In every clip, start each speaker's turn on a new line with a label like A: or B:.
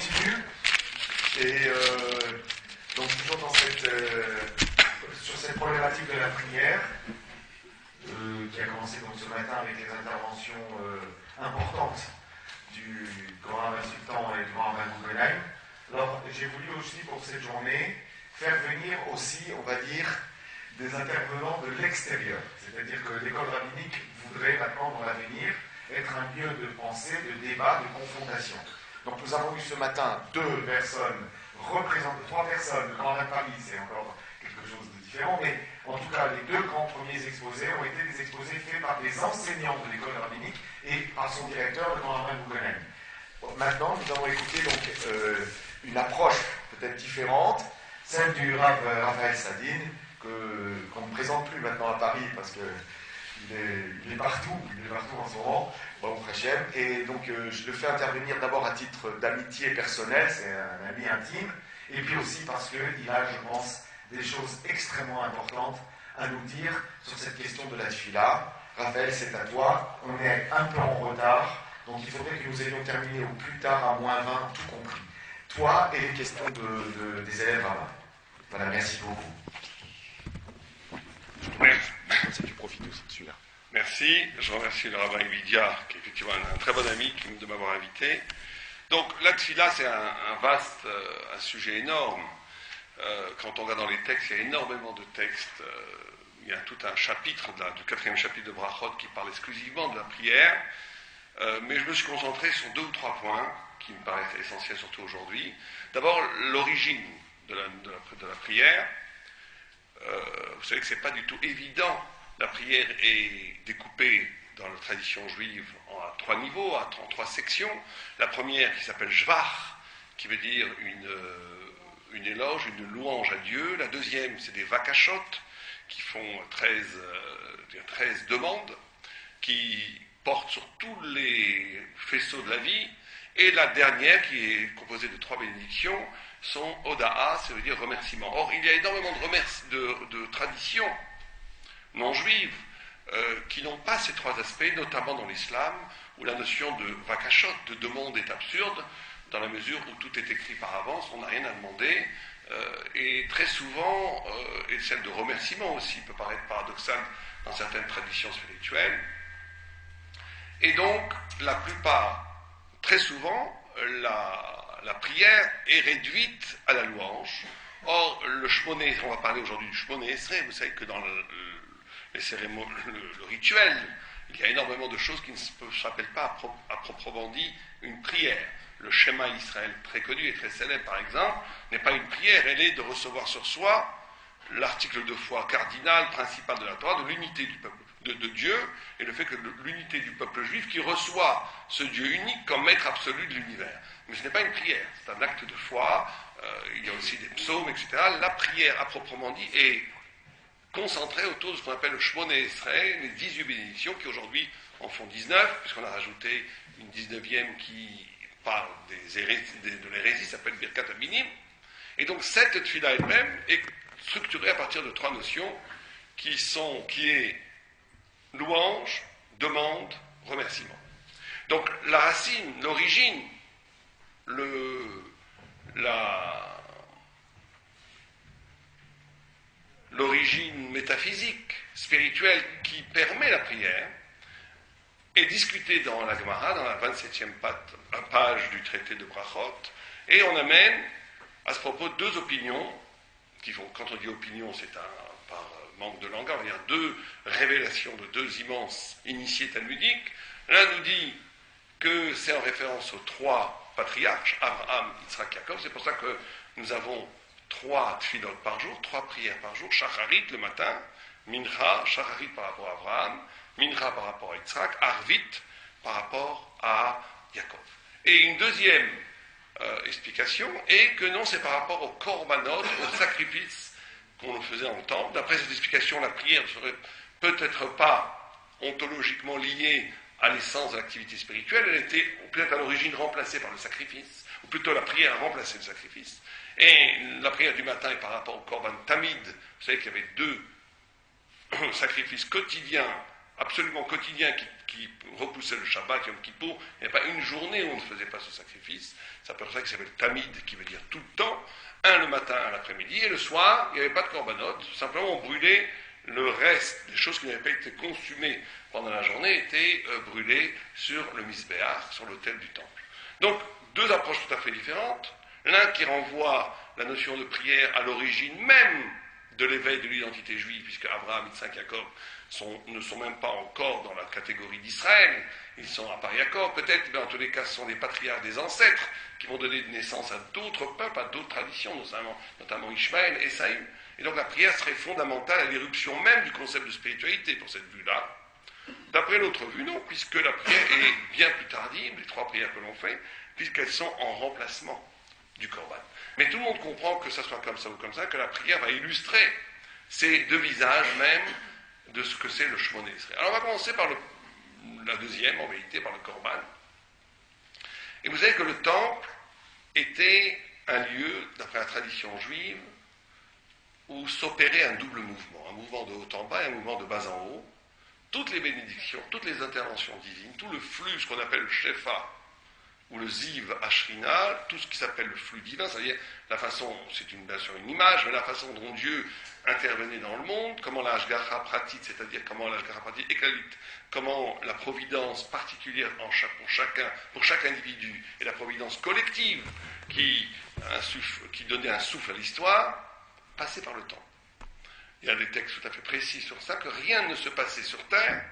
A: continue. Et donc toujours sur cette problématique de la prière, qui a commencé donc ce matin avec les interventions importantes du grand rabbin Sultan et du grand rabbin Guggenheim. Alors j'ai voulu aussi pour cette journée faire venir aussi, on va dire, des intervenants de l'extérieur. C'est-à-dire que l'école rabbinique voudrait maintenant dans l'avenir être un lieu de pensée, de débat, de confrontation. Donc nous avons eu ce matin trois personnes, le grand rabbin de Paris, c'est encore quelque chose de différent, mais en tout cas les deux grands premiers exposés ont été des exposés faits par des enseignants de l'école rabbinique et par son directeur, le grand rabbin Guggenheim. Bon, maintenant nous allons écouter donc une approche peut-être différente, celle du Rav Raphaël Sadine, qu'on ne présente plus maintenant à Paris parce qu'il est partout en ce moment, bon, Frachem, et donc je le fais intervenir d'abord à titre d'amitié personnelle, c'est un ami intime, et puis aussi parce qu'il a, je pense, des choses extrêmement importantes à nous dire sur cette question de la tefila. Raphaël, c'est à toi, on est un peu en retard, donc il faudrait que nous ayons terminé au plus tard à -20, tout compris. Toi et les questions des élèves rabbins. Voilà, merci beaucoup.
B: Ça, tu profites aussi de celui-là.
C: Merci, je remercie le rabbin Evidia, qui est effectivement un très bon ami, de m'avoir invité. Donc la tefila, c'est un sujet énorme. Quand on regarde dans les textes, il y a énormément de textes. Il y a tout un chapitre, du 4e chapitre de Brachot, qui parle exclusivement de la prière. Mais je me suis concentré sur 2 ou 3 points qui me paraissent essentiels, surtout aujourd'hui. D'abord, l'origine de la prière. Vous savez que ce n'est pas du tout évident. La prière est découpée dans la tradition juive en 3 niveaux, en 3 sections. La première qui s'appelle Shvach, qui veut dire une éloge, une louange à Dieu. La deuxième, c'est des vakashot, qui font 13 demandes, qui portent sur tous les faisceaux de la vie. Et la dernière, qui est composée de 3 bénédictions, sont Oda'a, ça veut dire remerciement. Or, il y a énormément de traditions non juives qui n'ont pas ces 3 aspects, notamment dans l'islam, où la notion de vakashot, de demande, est absurde, dans la mesure où tout est écrit par avance, on n'a rien à demander, et très souvent, et celle de remerciement aussi peut paraître paradoxale dans certaines traditions spirituelles. Et donc, la plupart, très souvent, la prière est réduite à la louange. Or, le shmoné, on va parler aujourd'hui du shmoné esrei, vous savez que dans les cérémonies, le rituel, il y a énormément de choses qui ne s'appellent pas à proprement dit une prière. Le Shema Israël, très connu et très célèbre par exemple, n'est pas une prière, elle est de recevoir sur soi l'article de foi cardinal, principal de la Torah, de l'unité du peuple, de Dieu, et le fait que l'unité du peuple juif qui reçoit ce Dieu unique comme maître absolu de l'univers. Mais ce n'est pas une prière, c'est un acte de foi, il y a aussi des psaumes, etc. La prière, à proprement dit, est concentrée autour de ce qu'on appelle le Shmoné Esrei, les 18 bénédictions, qui aujourd'hui en font 19, puisqu'on a rajouté une 19e qui parle de l'hérésie, s'appelle Birkat Aminim. Et donc cette tefila elle-même est structurée à partir de 3 notions qui est louange, demande, remerciement. Donc la racine, l'origine, l'origine métaphysique, spirituelle qui permet la prière est discutée dans la Gemara, dans la 27e page du traité de Brachot, et on amène à ce propos 2 opinions, qui font, quand on dit opinion, c'est par manque de langage, on va dire 2 révélations de 2 immenses initiés talmudiques. L'un nous dit que c'est en référence aux 3 patriarches, Abraham, Yitzhak, Yaakov. C'est pour ça que nous avons 3 tfilot par jour, 3 prières par jour, Shacharit le matin, Mincha, Shacharit par rapport à Abraham, Mincha par rapport à Yitzhak, Arvit par rapport à Yaakov. Et une deuxième explication est que non, c'est par rapport au korbanot, au sacrifice qu'on faisait en temps. D'après cette explication, la prière ne serait peut-être pas ontologiquement liée à l'essence de l'activité spirituelle, elle était peut-être à l'origine remplacée par le sacrifice, ou plutôt la prière a remplacé le sacrifice. Et la prière du matin est par rapport au korban tamid, vous savez qu'il y avait 2 sacrifices quotidiens absolument quotidien qui repoussait le Shabbat, Yom Kippour. Il n'y avait pas une journée où on ne faisait pas ce sacrifice. C'est pour ça qu'il s'appelle Tamid, qui veut dire tout le temps. Un le matin, un l'après-midi, et le soir, il n'y avait pas de korbanot. Simplement, on brûlait le reste des choses qui n'avaient pas été consumées pendant la journée, étaient brûlées sur le Misbéach, sur l'autel du temple. Donc, deux approches tout à fait différentes. L'un qui renvoie la notion de prière à l'origine même de l'éveil de l'identité juive, puisque Abraham, Yitzhak, Jacob ne sont même pas encore dans la catégorie d'Israël, ils sont à part Jacob, peut-être, mais en tous les cas, ce sont des patriarches, des ancêtres, qui vont donner naissance à d'autres peuples, à d'autres traditions, notamment Ishmaël et Esaü. Et donc la prière serait fondamentale à l'éruption même du concept de spiritualité pour cette vue-là. D'après l'autre vue, non, puisque la prière est bien plus tardive, les trois prières que l'on fait, puisqu'elles sont en remplacement du Corban. Mais tout le monde comprend que ça soit comme ça ou comme ça, que la prière va illustrer ces deux visages même de ce que c'est le Shmoné Esrei. Alors on va commencer par la deuxième, en vérité, par le Corban. Et vous savez que le temple était un lieu, d'après la tradition juive, où s'opérait un double mouvement de haut en bas et un mouvement de bas en haut. Toutes les bénédictions, toutes les interventions divines, tout le flux, ce qu'on appelle le Shefa, ou le Ziv Ashrina, tout ce qui s'appelle le flux divin, c'est-à-dire la façon, c'est bien sûr une image, mais la façon dont Dieu intervenait dans le monde, comment la Hashgacha pratique, c'est-à-dire comment la Hashgacha pratique éclalite, comment la providence particulière pour chaque individu, et la providence collective qui donnait un souffle à l'histoire, passait par le temps. Il y a des textes tout à fait précis sur ça, que rien ne se passait sur Terre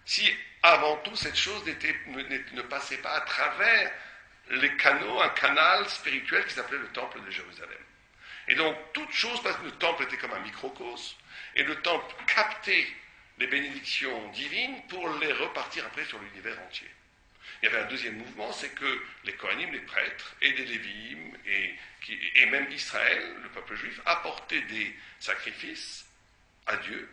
C: si, avant tout, cette chose ne passait pas à travers les canaux, un canal spirituel qui s'appelait le temple de Jérusalem. Et donc, toute chose, parce que le temple était comme un microcosme, et le temple captait les bénédictions divines pour les repartir après sur l'univers entier. Il y avait un deuxième mouvement, c'est que les Kohanim, les prêtres, et les Lévi'im, et même Israël, le peuple juif, apportaient des sacrifices à Dieu,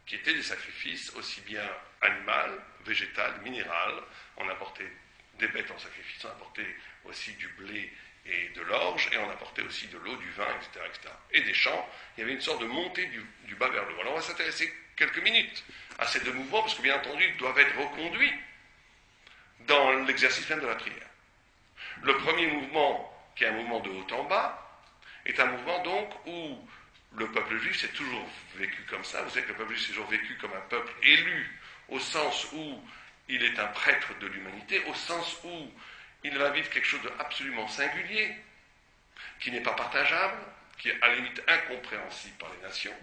C: qui étaient des sacrifices aussi bien animal, végétal, minéral. On apportait des bêtes en sacrifice, on apportait aussi du blé et de l'orge, et on apportait aussi de l'eau, du vin, etc., etc. Et des champs. Il y avait une sorte de montée du bas vers le haut. Alors on va s'intéresser quelques minutes à ces deux mouvements, parce que bien entendu, ils doivent être reconduits dans l'exercice même de la prière. Le premier mouvement, qui est un mouvement de haut en bas, est un mouvement donc où le peuple juif s'est toujours vécu comme ça. Vous savez que le peuple juif s'est toujours vécu comme un peuple élu, au sens où il est un prêtre de l'humanité, au sens où il va vivre quelque chose d'absolument singulier, qui n'est pas partageable, qui est à la limite incompréhensible par les nations.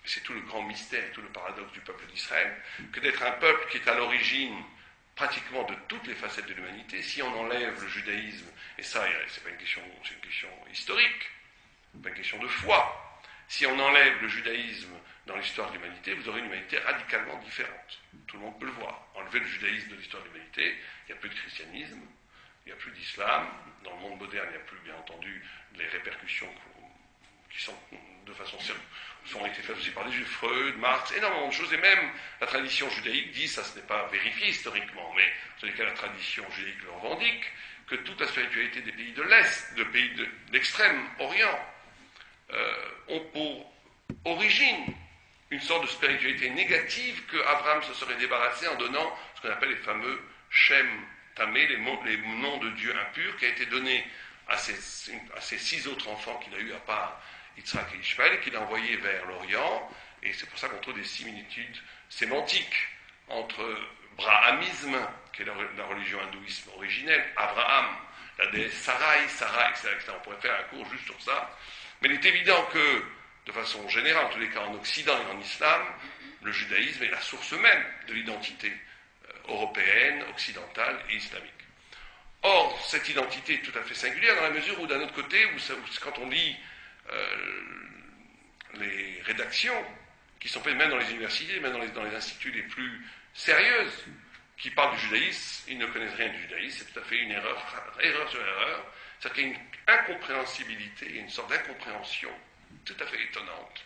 C: C'est tout le grand mystère et tout le paradoxe du peuple d'Israël, que d'être un peuple qui est à l'origine pratiquement de toutes les facettes de l'humanité. Si on enlève le judaïsme, et ça, c'est une question historique, pas une question de foi. Si on enlève le judaïsme dans l'histoire de l'humanité, vous aurez une humanité radicalement différente. Tout le monde peut le voir. Enlever le judaïsme de l'histoire de l'humanité, il n'y a plus de christianisme, il n'y a plus d'islam. Dans le monde moderne, il n'y a plus, bien entendu, les répercussions qui sont de façon ont été faites aussi par les juifs, Freud, Marx, énormément de choses. Et même la tradition judaïque dit, ça ce n'est pas vérifié historiquement, mais en tous les cas la tradition judaïque le revendique, que toute la spiritualité des pays de l'Est, des pays de l'extrême-orient, ont pour origine une sorte de spiritualité négative que Abraham se serait débarrassé en donnant ce qu'on appelle les fameux Shem Tamé, les noms de Dieu impurs, qui a été donné à ses 6 autres enfants qu'il a eu à part Yitzhak et Ishmael, et qu'il a envoyé vers l'Orient, et c'est pour ça qu'on trouve des similitudes sémantiques entre brahamisme, qui est la religion hindouisme originelle, Abraham, la déesse Sarai, etc., etc. On pourrait faire un cours juste sur ça. Mais il est évident que, de façon générale, en tous les cas en Occident et en Islam, le judaïsme est la source même de l'identité européenne, occidentale et islamique. Or, cette identité est tout à fait singulière dans la mesure où, d'un autre côté, quand on lit les rédactions qui sont faites même dans les universités, même dans les instituts les plus sérieuses, qui parlent du judaïsme, ils ne connaissent rien du judaïsme, c'est tout à fait une erreur sur erreur. C'est-à-dire qu'il y a une incompréhensibilité, une sorte d'incompréhension tout à fait étonnante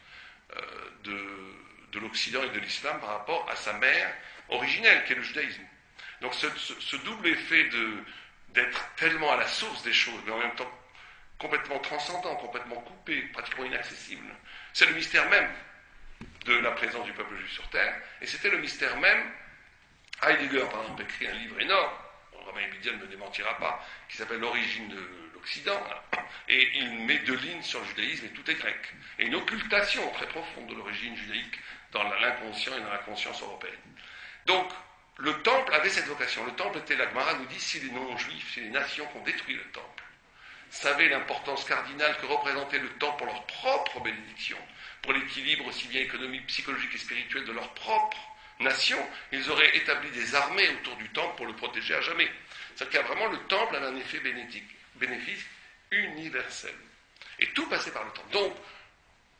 C: de l'Occident et de l'islam par rapport à sa mère originelle, qui est le judaïsme. Donc ce double effet d'être tellement à la source des choses, mais en même temps complètement transcendant, complètement coupé, pratiquement inaccessible, c'est le mystère même de la présence du peuple juif sur terre, et c'était le mystère même. Heidegger, par exemple, écrit un livre énorme, Rabbi Vidia ne me démentira pas, qui s'appelle L'origine de l'Occident, et il met 2 lignes sur le judaïsme et tout est grec. Et une occultation très profonde de l'origine judaïque dans l'inconscient et dans la conscience européenne. Donc, le temple avait cette vocation. Le temple était, la Gemara nous dit, si les non-juifs, si les nations qui ont détruit le temple, savaient l'importance cardinale que représentait le temple pour leur propre bénédiction, pour l'équilibre aussi bien économique, psychologique et spirituel de leur propre nation, ils auraient établi des armées autour du temple pour le protéger à jamais. C'est-à-dire qu'il y a vraiment, le temple avait un effet bénéfice universel. Et tout passait par le temple. Donc,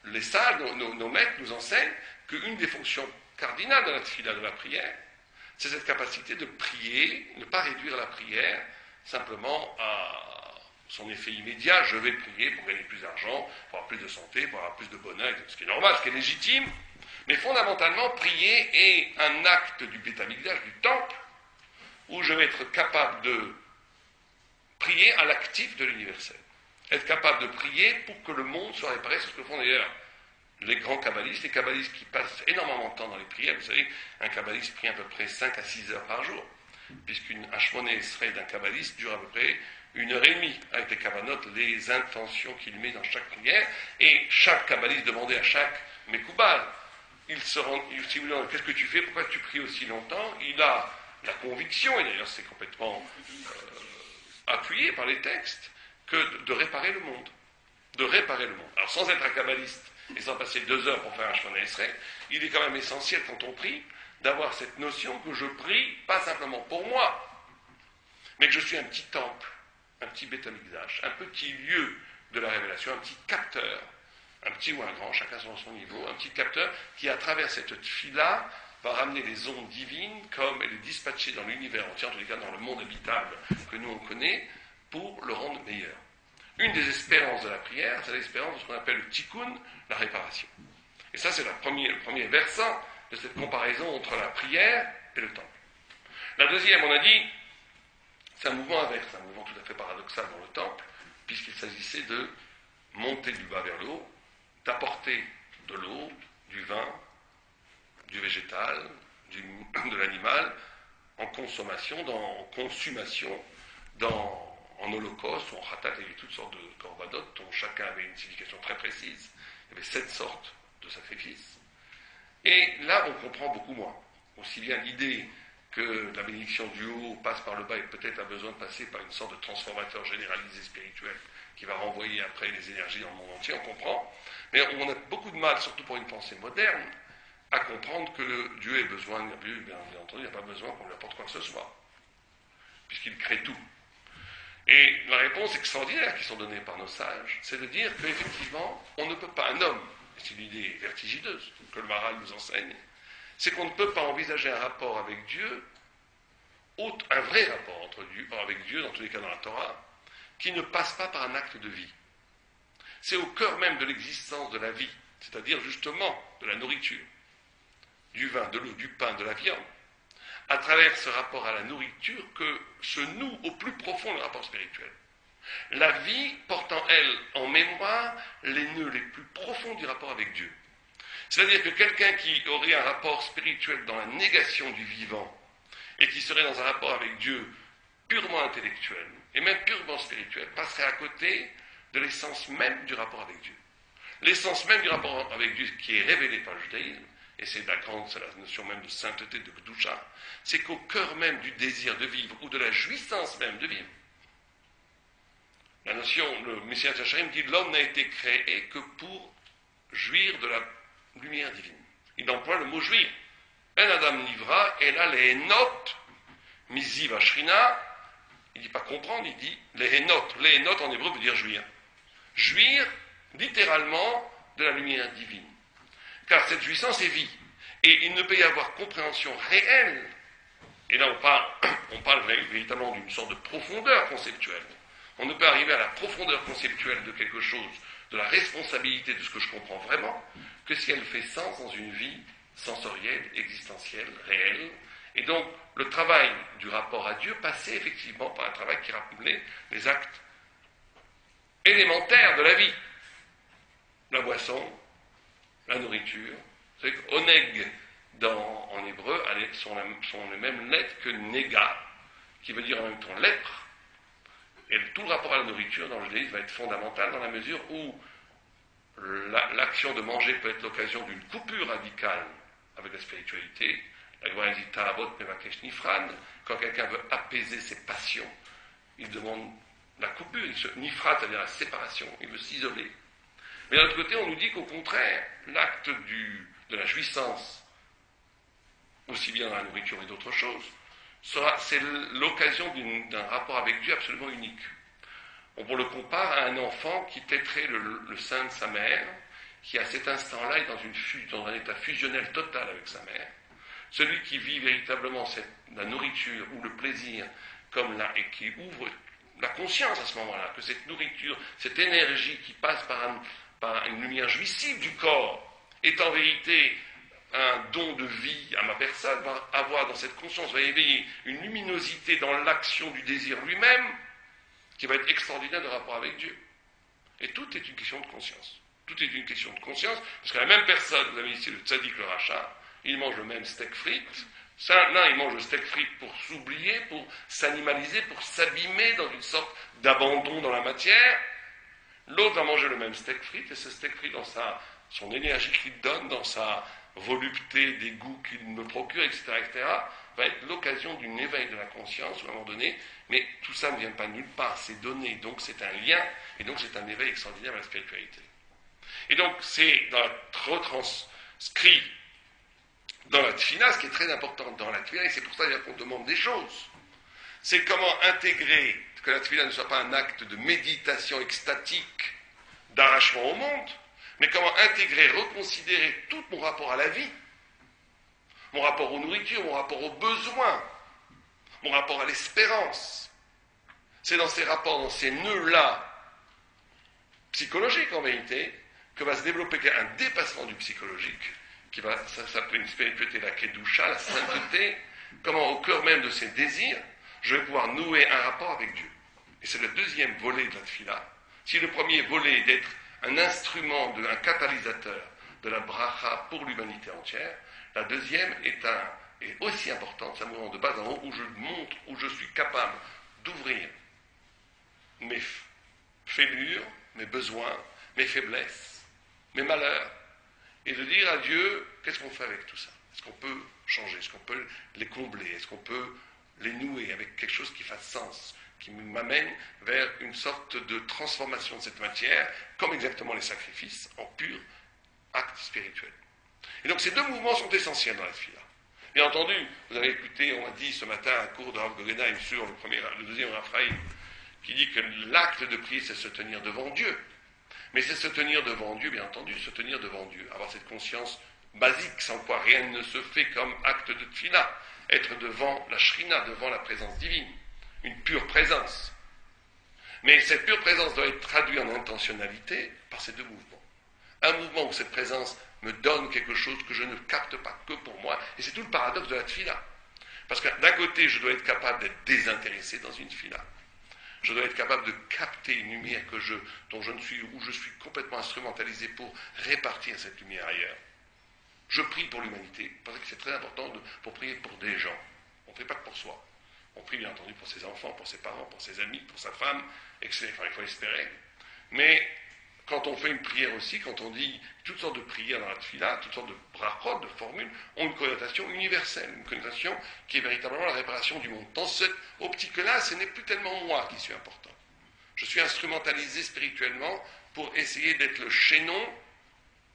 C: les sages, nos maîtres nous enseignent qu'une des fonctions cardinales de la tefila, de la prière, c'est cette capacité de prier, ne pas réduire la prière simplement à son effet immédiat. Je vais prier pour gagner plus d'argent, pour avoir plus de santé, pour avoir plus de bonheur, ce qui est normal, ce qui est légitime. Mais fondamentalement, prier est un acte du Beth Amikdash, du temple, où je vais être capable de prier à l'actif de l'universel. Être capable de prier pour que le monde soit réparé, c'est ce que font d'ailleurs les grands kabbalistes, les kabbalistes qui passent énormément de temps dans les prières. Vous savez, un kabbaliste prie à peu près 5 à 6 heures par jour, puisqu'un shmoné esrei d'un kabbaliste dure à peu près 1h30, avec les kabbanotes, les intentions qu'il met dans chaque prière, et chaque kabbaliste demandait à chaque mekoubal, si vous demandez qu'est-ce que tu fais, pourquoi tu pries aussi longtemps, il a la conviction, et d'ailleurs c'est complètement appuyé par les textes, que de réparer le monde. De réparer le monde. Alors sans être un kabbaliste et sans passer 2 heures pour faire un shemona esrei, il est quand même essentiel quand on prie d'avoir cette notion que je prie pas simplement pour moi, mais que je suis un petit temple, un petit Beth Amikdash, un petit lieu de la révélation, un petit capteur, un petit ou un grand, chacun selon son niveau, un petit capteur qui, à travers cette tefila, va ramener les ondes divines comme elle est dispatchée dans l'univers entier, en tous les cas dans le monde habitable que nous on connaît, pour le rendre meilleur. Une des espérances de la prière, c'est l'espérance de ce qu'on appelle le tikkun, la réparation. Et ça, c'est le premier versant de cette comparaison entre la prière et le temple. La deuxième, on a dit, c'est un mouvement inverse, un mouvement tout à fait paradoxal dans le temple, puisqu'il s'agissait de monter du bas vers le haut, d'apporter de l'eau, du vin, du végétal, de l'animal, en consommation, en consumation, en holocauste, ou en khatat, il y avait toutes sortes de korbanot, dont chacun avait une signification très précise. Il y avait 7 sortes de sacrifices. Et là, on comprend beaucoup moins. Aussi bien l'idée que la bénédiction du haut passe par le bas et peut-être a besoin de passer par une sorte de transformateur généralisé spirituel qui va renvoyer après les énergies dans le monde entier, on comprend. Mais on a beaucoup de mal, surtout pour une pensée moderne, à comprendre que Dieu ait besoin, bien entendu, il n'a pas besoin qu'on lui apporte quoi que ce soit, puisqu'il crée tout. Et la réponse extraordinaire qui sont données par nos sages, c'est de dire qu'effectivement, on ne peut pas, un homme, et c'est une idée vertigineuse que le Maharal nous enseigne, c'est qu'on ne peut pas envisager un rapport avec Dieu, un vrai rapport avec Dieu, dans tous les cas dans la Torah, qui ne passe pas par un acte de vie. C'est au cœur même de l'existence de la vie, c'est-à-dire justement de la nourriture, du vin, de l'eau, du pain, de la viande, à travers ce rapport à la nourriture que se noue au plus profond le rapport spirituel. La vie portant, elle, en mémoire les nœuds les plus profonds du rapport avec Dieu. C'est-à-dire que quelqu'un qui aurait un rapport spirituel dans la négation du vivant et qui serait dans un rapport avec Dieu purement intellectuel et même purement spirituel passerait à côté de l'essence même du rapport avec Dieu. L'essence même du rapport avec Dieu qui est révélée par le judaïsme, et c'est la notion même de sainteté, de Kedusha, c'est qu'au cœur même du désir de vivre, ou de la jouissance même de vivre, la notion, le Messias Hacharim dit, l'homme n'a été créé que pour jouir de la lumière divine. Il emploie le mot jouir. En Adam Nivra, et là, les Henot, Misi Vashrina, il ne dit pas comprendre, il dit les Henot. Les Henot en hébreu veut dire jouir. Jouir, littéralement, de la lumière divine. Car cette jouissance est vie. Et il ne peut y avoir compréhension réelle. Et là, on parle véritablement d'une sorte de profondeur conceptuelle. On ne peut arriver à la profondeur conceptuelle de quelque chose, de la responsabilité de ce que je comprends vraiment, que si elle fait sens dans une vie sensorielle, existentielle, réelle. Et donc, le travail du rapport à Dieu passait effectivement par un travail qui rappelait les actes élémentaires de la vie. La boisson, la nourriture, Vous savez qu'oneg en hébreu sont les mêmes lettres que nega, qui veut dire en même temps lèpre. Et tout le rapport à la nourriture dans le judaïsme va être fondamental dans la mesure où l'action de manger peut être l'occasion d'une coupure radicale avec la spiritualité. La Gemara dit Ta'avot mevakesh nifran. Quand quelqu'un veut apaiser ses passions, il demande la coupure. Nifrat, c'est-à-dire la séparation. Il veut s'isoler. Mais d'un autre côté, on nous dit qu'au contraire, l'acte de la jouissance, aussi bien dans la nourriture et d'autres choses, c'est l'occasion d'un rapport avec Dieu absolument unique. On le compare à un enfant qui téterait le sein de sa mère, qui à cet instant-là est dans un état fusionnel total avec sa mère. Celui qui vit véritablement la nourriture ou le plaisir et qui ouvre la conscience à ce moment-là, que cette nourriture, cette énergie qui passe par une lumière jouissive du corps, est en vérité un don de vie à ma personne, va avoir dans cette conscience, va éveiller une luminosité dans l'action du désir lui-même, qui va être extraordinaire de rapport avec Dieu. Et tout est une question de conscience. Tout est une question de conscience, parce que la même personne, vous avez ici le tzaddik, le rachat, il mange le même steak frites. L'un, il mange le steak frites pour s'oublier, pour s'animaliser, pour s'abîmer dans une sorte d'abandon dans la matière. L'autre va manger le même steak frites, et ce steak frites, dans son énergie qu'il donne, dans sa volupté des goûts qu'il me procure, etc., va être l'occasion d'un éveil de la conscience, à un moment donné, mais tout ça ne vient pas nulle part, c'est donné, donc c'est un lien, et donc c'est un éveil extraordinaire à la spiritualité. Et donc c'est retranscrit dans la tfila, ce qui est très important dans la tfila, et c'est pour ça qu'on demande des choses. C'est comment intégrer, que la tfila ne soit pas un acte de méditation extatique, d'arrachement au monde, mais comment intégrer, reconsidérer tout mon rapport à la vie, mon rapport aux nourritures, mon rapport aux besoins, mon rapport à l'espérance. C'est dans ces rapports, dans ces nœuds-là, psychologiques en vérité, que va se développer un dépassement du psychologique, qui va s'appeler une spiritualité, la kedusha, la sainteté, comment au cœur même de ces désirs, je vais pouvoir nouer un rapport avec Dieu. Et c'est le deuxième volet de la tfila. Si le premier volet est d'être un instrument, un catalyseur de la bracha pour l'humanité entière, la deuxième est aussi importante, c'est un moment de base, un moment où je montre, où je suis capable d'ouvrir mes fêlures, mes besoins, mes faiblesses, mes malheurs, et de dire à Dieu, qu'est-ce qu'on fait avec tout ça? Est-ce qu'on peut changer? Est-ce qu'on peut les combler? Est-ce qu'on peut les nouer avec quelque chose qui fasse sens, qui m'amène vers une sorte de transformation de cette matière, comme exactement les sacrifices, en pur acte spirituel. Et donc ces deux mouvements sont essentiels dans la tfila. Bien entendu, vous avez écouté, on a dit ce matin un cours de Rav Guggenheim sur le deuxième Raphaïm, qui dit que l'acte de prier, c'est se tenir devant Dieu. Mais c'est se tenir devant Dieu, bien entendu, se tenir devant Dieu, avoir cette conscience basique, sans quoi rien ne se fait comme acte de tfila, être devant la shrina, devant la présence divine, une pure présence. Mais cette pure présence doit être traduite en intentionnalité par ces deux mouvements. Un mouvement où cette présence me donne quelque chose que je ne capte pas que pour moi, et c'est tout le paradoxe de la tfila. Parce que d'un côté, je dois être capable d'être désintéressé dans une tfila. Je dois être capable de capter une lumière où je suis complètement instrumentalisé pour répartir cette lumière ailleurs. Je prie pour l'humanité, parce que c'est très important pour prier pour des gens. On ne prie pas que pour soi. On prie bien entendu pour ses enfants, pour ses parents, pour ses amis, pour sa femme, etc. Enfin, il faut espérer. Mais quand on fait une prière aussi, quand on dit toutes sortes de prières dans la tfila, toutes sortes de brachot, de formules, ont une connotation universelle, une connotation qui est véritablement la réparation du monde. Dans cette optique-là, ce n'est plus tellement moi qui suis important. Je suis instrumentalisé spirituellement pour essayer d'être le chaînon,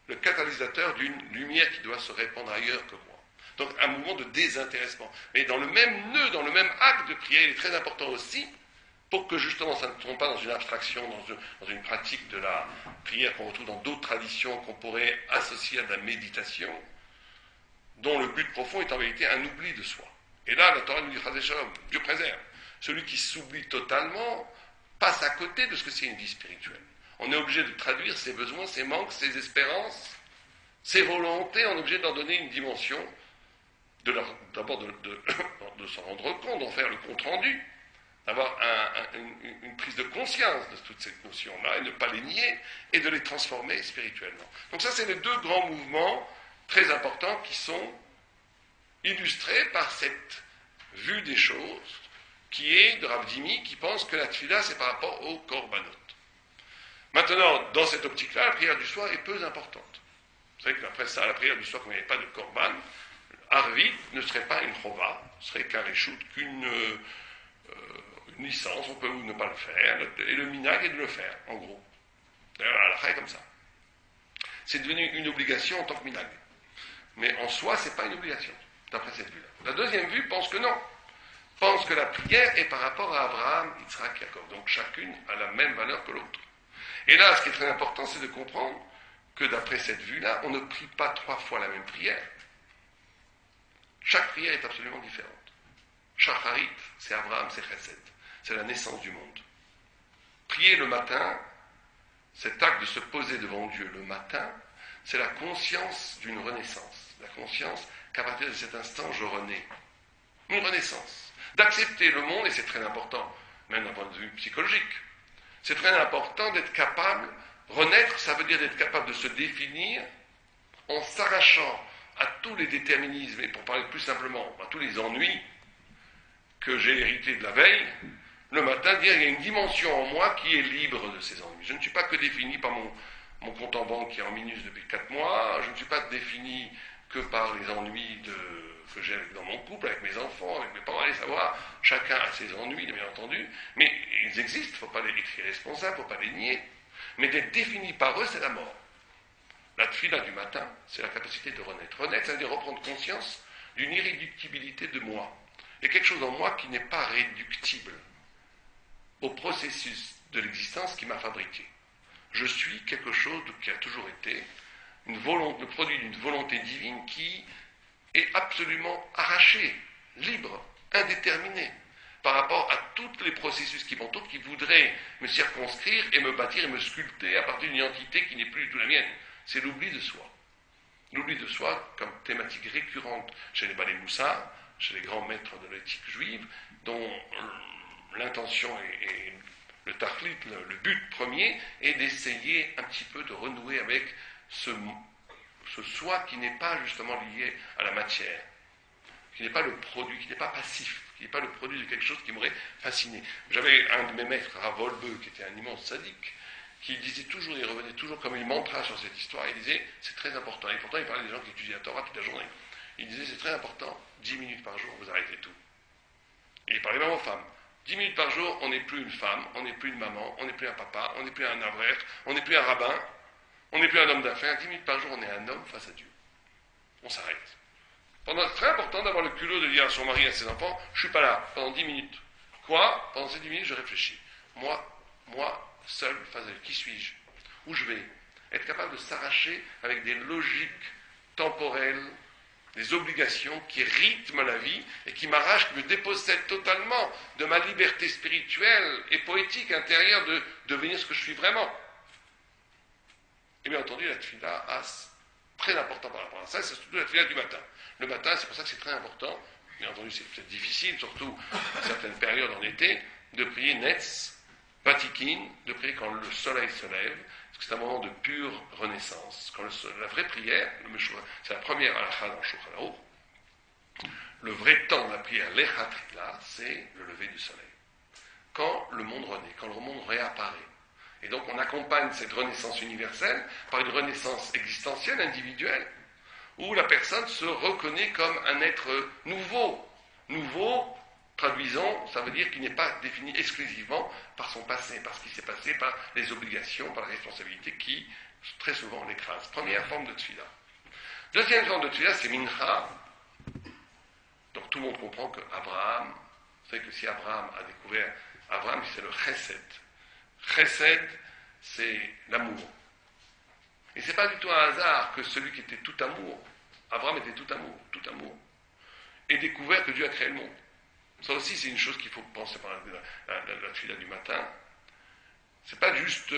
C: le catalyseur d'une lumière qui doit se répandre ailleurs que moi. Donc un mouvement de désintéressement. Mais dans le même nœud, dans le même acte de prière, il est très important aussi, pour que justement ça ne tombe pas dans une abstraction, dans une pratique de la prière qu'on retrouve dans d'autres traditions qu'on pourrait associer à de la méditation, dont le but profond est en vérité un oubli de soi. Et là, la Torah nous dit, Chazé Shalom, Dieu préserve. Celui qui s'oublie totalement passe à côté de ce que c'est une vie spirituelle. On est obligé de traduire ses besoins, ses manques, ses espérances, ses volontés, on est obligé d'en donner une dimension, d'abord de s'en rendre compte, d'en faire le compte-rendu, d'avoir une prise de conscience de toutes ces notions-là, et ne pas les nier, et de les transformer spirituellement. Donc ça, c'est les deux grands mouvements très importants qui sont illustrés par cette vue des choses qui est de Rav Dimi, qui pense que la tefila c'est par rapport au korbanot. Maintenant, dans cette optique-là, la prière du soir est peu importante. Vous savez qu'après ça, la prière du soir, comme il n'y avait pas de korban, Arvit ne serait pas une chova, ce serait qu'un reshoot, qu'une licence, on peut ou ne pas le faire, et le minag est de le faire, en gros. D'ailleurs, la halakha est comme ça. C'est devenu une obligation en tant que minag. Mais en soi, ce n'est pas une obligation, d'après cette vue-là. La deuxième vue pense que non. Pense que la prière est par rapport à Abraham, Yitzhak, Yaakov. Donc chacune a la même valeur que l'autre. Et là, ce qui est très important, c'est de comprendre que d'après cette vue-là, on ne prie pas 3 fois la même prière. Chaque prière est absolument différente. Shacharit, c'est Abraham, c'est Chesed. C'est la naissance du monde. Prier le matin, cet acte de se poser devant Dieu le matin, c'est la conscience d'une renaissance. La conscience qu'à partir de cet instant, je renais. Une renaissance. D'accepter le monde, et c'est très important, même d'un point de vue psychologique. C'est très important d'être capable, renaître, ça veut dire d'être capable de se définir en s'arrachant à tous les déterminismes, et pour parler plus simplement, à tous les ennuis que j'ai hérités de la veille, le matin, dire il y a une dimension en moi qui est libre de ces ennuis. Je ne suis pas que défini par mon compte en banque qui est en minus depuis 4 mois, je ne suis pas défini que par les ennuis que j'ai dans mon couple, avec mes enfants, avec mes parents, allez savoir, chacun a ses ennuis, bien entendu, mais ils existent, il ne faut pas les être irresponsables, il ne faut pas les nier, mais d'être défini par eux, c'est la mort. La tefila du matin, c'est la capacité de renaître. Renaître, ça veut dire reprendre conscience d'une irréductibilité de moi. Il y a quelque chose en moi qui n'est pas réductible au processus de l'existence qui m'a fabriqué. Je suis quelque chose qui a toujours été le produit d'une volonté divine qui est absolument arraché, libre, indéterminé, par rapport à tous les processus qui m'entourent, qui voudraient me circonscrire et me bâtir et me sculpter à partir d'une identité qui n'est plus du tout la mienne. C'est l'oubli de soi. L'oubli de soi comme thématique récurrente chez les Balei Moussa, chez les grands maîtres de l'éthique juive, dont l'intention et le tachlit, le but premier, est d'essayer un petit peu de renouer avec ce soi qui n'est pas justement lié à la matière, qui n'est pas le produit, qui n'est pas passif, qui n'est pas le produit de quelque chose qui m'aurait fasciné. J'avais un de mes maîtres, Rav Wolbe, qui était un immense sadique, qui disait toujours, il revenait toujours comme il mantra sur cette histoire, il disait, c'est très important, et pourtant il parlait des gens qui étudient la Torah toute la journée. Il disait, c'est très important, 10 minutes par jour, vous arrêtez tout. Et il parlait même aux femmes. 10 minutes par jour, on n'est plus une femme, on n'est plus une maman, on n'est plus un papa, on n'est plus un avrer, on n'est plus un rabbin, on n'est plus un homme d'affaires. 10 minutes par jour, on est un homme face à Dieu. On s'arrête. C'est très important d'avoir le culot de dire à son mari et à ses enfants, je ne suis pas là pendant 10 minutes. Quoi? Pendant ces 10 minutes, je réfléchis. Moi, seul, face à Dieu, qui suis-je? Où je vais? Être capable de s'arracher avec des logiques temporelles, des obligations qui rythment la vie et qui m'arrachent, qui me dépossèdent totalement de ma liberté spirituelle et poétique intérieure de devenir ce que je suis vraiment. Et bien entendu, la tefila a très important par rapport à ça, c'est surtout la tefila du matin. Le matin, c'est pour ça que c'est très important, bien entendu c'est peut-être difficile, surtout à certaines périodes en été, de prier Netz, Vatikin, de prier quand le soleil se lève, parce que c'est un moment de pure renaissance. Quand la vraie prière, c'est la première halakha dans le Shulchan Aruch, le vrai temps de la prière, l'Echatria, c'est le lever du soleil. Quand le monde renaît, quand le monde réapparaît. Et donc on accompagne cette renaissance universelle par une renaissance existentielle, individuelle, où la personne se reconnaît comme un être nouveau. Nouveau, traduisons, ça veut dire qu'il n'est pas défini exclusivement par son passé, par ce qui s'est passé, par les obligations, par la responsabilité qui, très souvent, l'écrase. Première forme de tefila. Deuxième forme de tefila, c'est mincha. Donc tout le monde comprend que Abraham, vous savez que si Abraham a découvert, Abraham c'est le chesed. Chesed, c'est l'amour. Et c'est pas du tout un hasard que celui qui était tout amour, Abraham était tout amour, ait découvert que Dieu a créé le monde. Ça aussi, c'est une chose qu'il faut penser par la tefila du matin. C'est pas juste,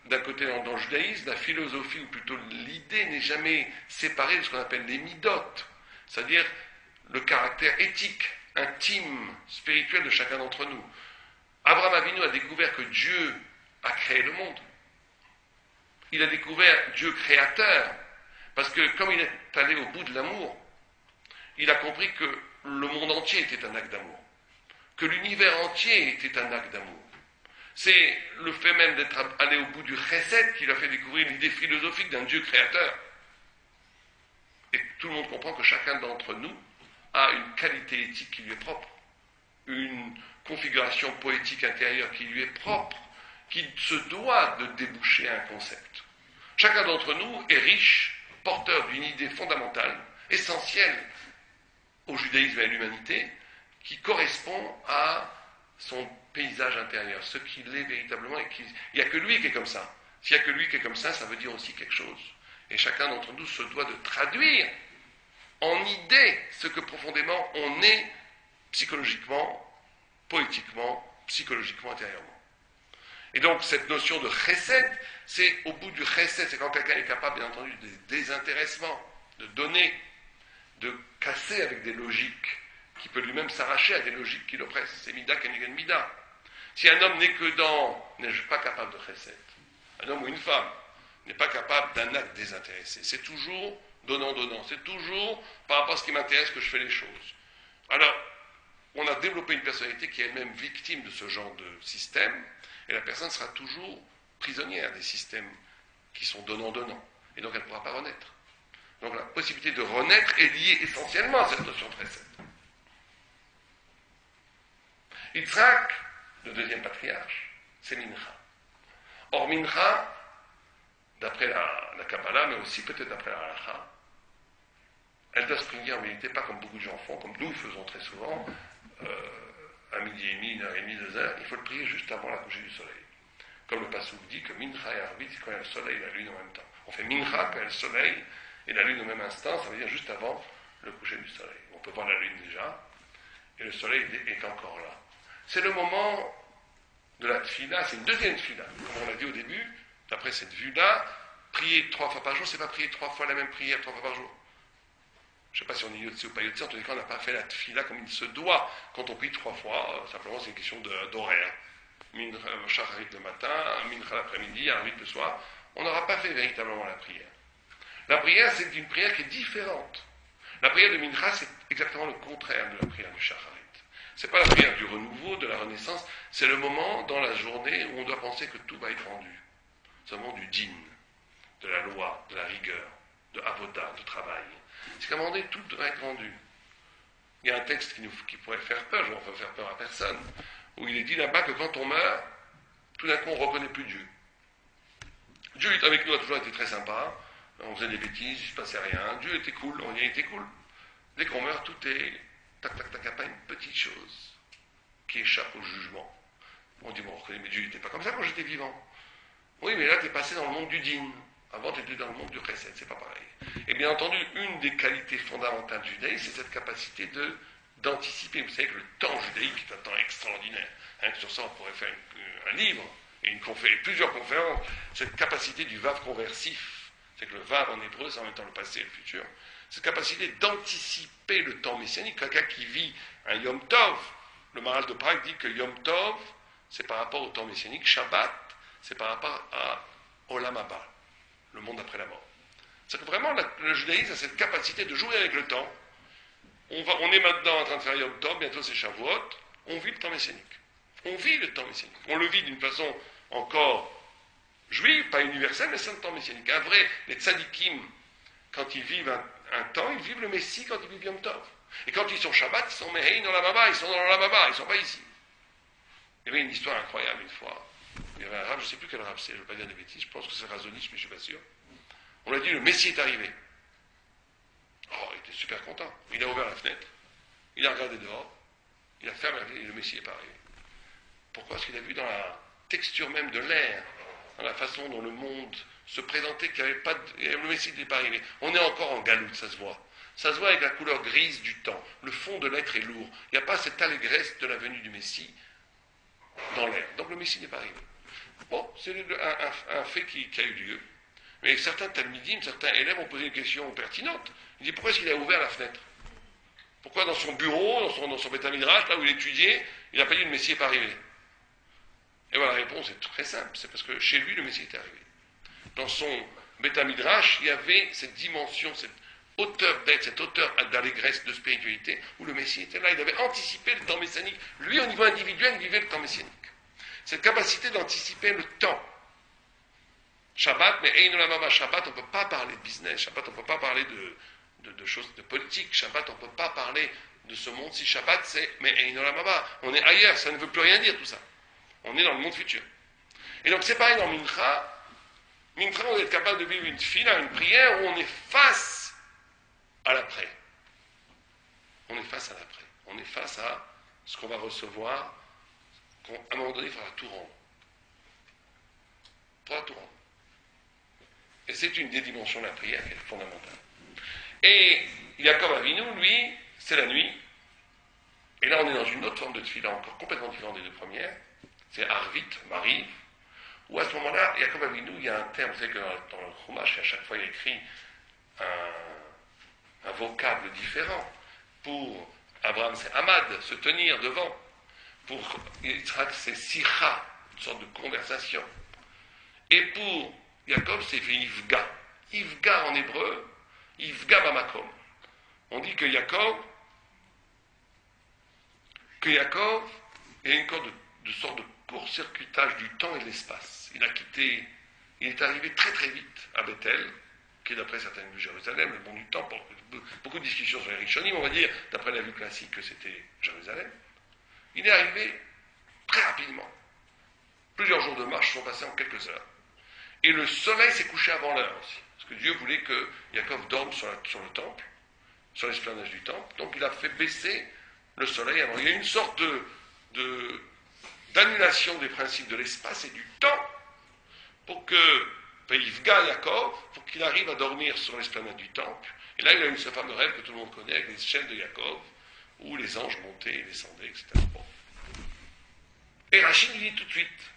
C: d'un côté, dans le judaïsme, la philosophie, ou plutôt l'idée n'est jamais séparée de ce qu'on appelle les midotes, c'est-à-dire le caractère éthique, intime, spirituel de chacun d'entre nous. Abraham Avinu a découvert que Dieu a créé le monde. Il a découvert Dieu créateur, Parce que comme il est allé au bout de l'amour, il a compris que le monde entier était un acte d'amour, que l'univers entier était un acte d'amour. C'est le fait même d'être allé au bout du chesed qui lui a fait découvrir l'idée philosophique d'un Dieu créateur. Et tout le monde comprend que chacun d'entre nous a une qualité éthique qui lui est propre, une configuration poétique intérieure qui lui est propre, qui se doit de déboucher un concept. Chacun d'entre nous est riche, porteur d'une idée fondamentale, essentielle au judaïsme et à l'humanité, qui correspond à son paysage intérieur, ce qu'il est véritablement, et il n'y a que lui qui est comme ça. S'il n'y a que lui qui est comme ça veut dire aussi quelque chose. Et chacun d'entre nous se doit de traduire en idée ce que profondément on est psychologiquement, poétiquement, psychologiquement, intérieurement. Et donc cette notion de chesed, c'est au bout du chesed, c'est quand quelqu'un est capable, bien entendu, de désintéressement, de donner, de casser avec des logiques, qui peut lui-même s'arracher à des logiques qui l'oppressent. C'est mida kenigen mida. Si un homme n'est que dans, n'est pas capable de chesed, un homme ou une femme n'est pas capable d'un acte désintéressé. C'est toujours donnant-donnant. C'est toujours par rapport à ce qui m'intéresse que je fais les choses. Alors, on a développé une personnalité qui est elle-même victime de ce genre de système, et la personne sera toujours prisonnière des systèmes qui sont donnant-donnant. Et donc, elle ne pourra pas renaître. Donc, la possibilité de renaître est liée essentiellement à cette notion de chesed. Yitzhak, le deuxième patriarche, c'est Mincha. Or, Mincha, d'après la Kabbalah, mais aussi peut-être d'après la Halacha, elle doit se prier en vérité, pas comme beaucoup de gens font, comme nous faisons très souvent, à midi et demi, 1h30, 2h, il faut le prier juste avant la coucher du soleil. Comme le Passouk dit que Mincha et Arvit, c'est quand il y a le soleil et la lune en même temps. On fait Mincha quand il y a le soleil et la lune au même instant, ça veut dire juste avant le coucher du soleil. On peut voir la lune déjà, et le soleil est encore là. C'est le moment de la tfila, c'est une deuxième tfila. Comme on l'a dit au début, d'après cette vue-là, prier 3 fois par jour, c'est pas prier 3 fois la même prière 3 fois par jour. Je ne sais pas si on est yotse ou pas yotse, en tous les cas, on n'a pas fait la tfila comme il se doit quand on prie 3 fois. Simplement, c'est une question d'horaire. Shacharit le matin, Mincha l'après-midi, Arvit le soir. On n'aura pas fait véritablement la prière. La prière, c'est une prière qui est différente. La prière de Mincha, c'est exactement le contraire de la prière de Shacharit. Ce n'est pas la prière du renouveau, de la renaissance, c'est le moment dans la journée où on doit penser que tout va être rendu. C'est le moment du din, de la loi, de la rigueur, de avoda, de travail. C'est qu'à un moment donné, tout doit être rendu. Il y a un texte qui pourrait faire peur, je ne veux faire peur à personne, où il est dit là-bas que quand on meurt, tout d'un coup on ne reconnaît plus Dieu. Dieu avec nous a toujours été très sympa, on faisait des bêtises, il ne se passait rien, Dieu était cool, on y a été cool. Dès qu'on meurt, tout est tac, tac, tac, il n'y a pas une petite chose qui échappe au jugement. On dit, bon, on reconnaît, mais Dieu n'était pas comme ça quand j'étais vivant. Oui, mais là, tu es passé dans le monde du din. Avant, tu étais dans le monde du chesed, c'est pas pareil. Et bien entendu, une des qualités fondamentales du judaïsme, c'est cette capacité d'anticiper. Vous savez que le temps judaïque est un temps extraordinaire. Sur ça, on pourrait faire un livre et plusieurs conférences. Cette capacité du vav conversif, c'est que le vav en hébreu, c'est en même temps le passé et le futur. Cette capacité d'anticiper le temps messianique. Quelqu'un qui vit un Yom Tov, le Maharal de Prague dit que Yom Tov, c'est par rapport au temps messianique. Shabbat, c'est par rapport à Olam Haba, le monde après la mort. C'est que vraiment, le judaïsme a cette capacité de jouer avec le temps. On est maintenant en train de faire Yom Tov, bientôt c'est Shavuot, on vit le temps messianique. On vit le temps messianique. On le vit d'une façon encore juive, pas universelle, mais c'est un temps messianique. Un vrai, les tzadikim, quand ils vivent un temps, ils vivent le Messie quand ils vivent Yom Tov. Et quand ils sont Shabbat, ils sont Mehein dans la Baba, ils sont dans la Baba, ils ne sont pas ici. Il y avait une histoire incroyable une fois. Il y avait un rab, je ne sais plus quel rab c'est, je ne veux pas dire des bêtises, je pense que c'est Razonich, mais je ne suis pas sûr. On lui a dit, le Messie est arrivé. Oh, il était super content. Il a ouvert la fenêtre, il a regardé dehors, il a fermé la fenêtre et le Messie n'est pas arrivé. Pourquoi? Parce qu'il a vu dans la texture même de l'air, dans la façon dont le monde se présentait, qu'il n'y avait pas le Messie n'est pas arrivé. On est encore en galoute, ça se voit. Ça se voit avec la couleur grise du temps. Le fond de l'être est lourd. Il n'y a pas cette allégresse de la venue du Messie dans l'air. Donc le Messie n'est pas arrivé. Bon, c'est un fait qui a eu lieu. Mais certains talmidim, certains élèves ont posé une question pertinente. Ils disent, pourquoi est-ce qu'il a ouvert la fenêtre? Pourquoi dans son bureau, dans son Beth Midrash, là où il étudiait, il n'a pas dit le Messie n'est pas arrivé? Et voilà, la réponse est très simple. C'est parce que chez lui, le Messie est arrivé. Dans son Beth Midrash, il y avait cette dimension, cette hauteur d'être, cette hauteur d'allégresse, de spiritualité, où le Messie était là, il avait anticipé le temps messianique. Lui, au niveau individuel, il vivait le temps messianique. Cette capacité d'anticiper le temps. Shabbat, mais Einolamama, Shabbat, on ne peut pas parler de business, Shabbat, on ne peut pas parler de choses de politique, Shabbat, on ne peut pas parler de ce monde. Si Shabbat, c'est mais Einolamama, on est ailleurs, ça ne veut plus rien dire tout ça. On est dans le monde futur. Et donc c'est pareil dans Mincha. Mincha, on est capable de vivre une fila, une prière où on est face à l'après. On est face à l'après. On est face à ce qu'on va recevoir, qu'à un moment donné, il faudra tout rendre. Il faudra tout rendre. Et c'est une des dimensions de la prière qui est fondamentale. Et Yaakov Avinu, lui, c'est la nuit. Et là, on est dans une autre forme de tefila encore complètement différente des deux premières. C'est Arvit, Mariv. Où à ce moment-là, Yaakov Avinu, il y a un terme, vous savez que dans le Chumash, à chaque fois, il écrit un vocable différent. Pour Abraham, c'est Hamad, se tenir devant. Pour Yitzhak, c'est Sicha, une sorte de conversation. Et pour Yaakov, c'est Yivga. Yivga en hébreu, Yivga Bamakom. On dit que Yaakov, il y a une sorte de court-circuitage du temps et de l'espace. Il est arrivé très très vite à Bethel, qui est d'après certaines vues Jérusalem, le bon du temps, beaucoup de discussions sur les Rishonim, on va dire, d'après la vue classique, que c'était Jérusalem. Il est arrivé très rapidement. Plusieurs jours de marche sont passés en quelques heures. Et le soleil s'est couché avant l'heure aussi. Parce que Dieu voulait que Yaakov dorme sur le temple, sur l'esplanade du temple. Donc il a fait baisser le soleil avant. Il y a une sorte d'annulation des principes de l'espace et du temps pour que Yivga Yaakov, pour qu'il arrive à dormir sur l'esplanade du temple. Et là, il a eu ce fameux rêve que tout le monde connaît avec les chaînes de Yaakov, où les anges montaient et descendaient, etc. Bon. Et Rachid dit tout de suite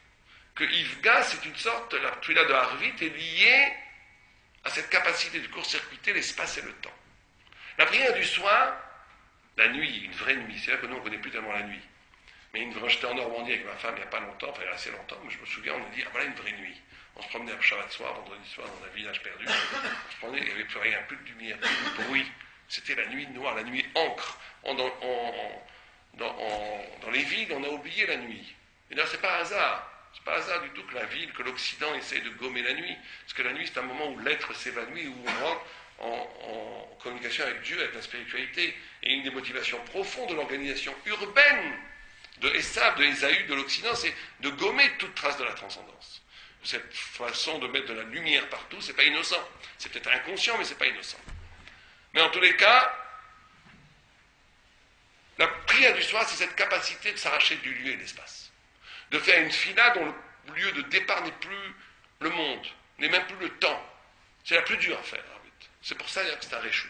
C: que Yivga, c'est une sorte, la tuila de Harvit est liée à cette capacité de court-circuiter l'espace et le temps. La prière du soir, la nuit, une vraie nuit, c'est vrai que nous on ne connaît plus tellement la nuit. Mais j'étais en Normandie avec ma femme il n'y a pas longtemps, enfin il y a assez longtemps, mais je me souviens, on a dit, ah voilà une vraie nuit. On se promenait à Shabbat soir, vendredi soir, dans un village perdu. On se promenait, il n'y avait plus rien, plus de lumière, plus de bruit. C'était la nuit noire, la nuit encre. Dans les villes, on a oublié la nuit. Et d'ailleurs, c'est pas hasard. C'est pas hasard du tout que la ville, que l'Occident essaye de gommer la nuit. Parce que la nuit, c'est un moment où l'être s'évanouit, où on rentre en communication avec Dieu, avec la spiritualité. Et une des motivations profondes de l'organisation urbaine de Esav, de Ésaü, de l'Occident, c'est de gommer toute trace de la transcendance. Cette façon de mettre de la lumière partout, c'est pas innocent. C'est peut-être inconscient, mais c'est pas innocent. Mais en tous les cas, la prière du soir, c'est cette capacité de s'arracher du lieu et de l'espace. De faire une fila dont le lieu de départ n'est plus le monde, n'est même plus le temps. C'est la plus dure à faire. C'est pour ça que c'est un reshoot.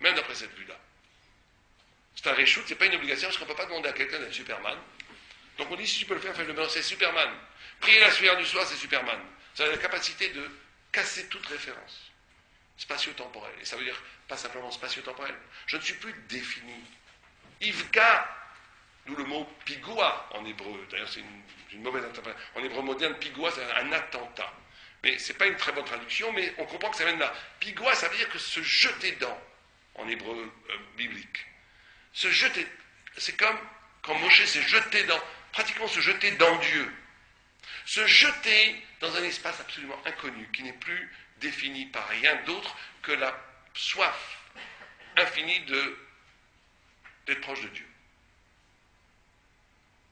C: Même d'après cette vue-là. C'est un reshoot, c'est pas une obligation, parce qu'on ne peut pas demander à quelqu'un d'être Superman. Donc on dit, si tu peux le faire, fais-le. Mais non, c'est Superman. Prier la prière du soir, c'est Superman. Ça a la capacité de casser toute référence spatio-temporelle. Et ça veut dire pas simplement spatio-temporelle. Je ne suis plus défini. Ivka, d'où le mot pigoua en hébreu. D'ailleurs, c'est une mauvaise interprétation. En hébreu moderne, pigoua, c'est un attentat. Mais ce n'est pas une très bonne traduction, mais on comprend que ça vient de là. Pigoua, ça veut dire que se jeter dans, en hébreu biblique. Se jeter, c'est comme quand Moshe s'est jeté dans, pratiquement se jeter dans Dieu. Se jeter dans un espace absolument inconnu, qui n'est plus défini par rien d'autre que la soif infinie d'être proche de Dieu.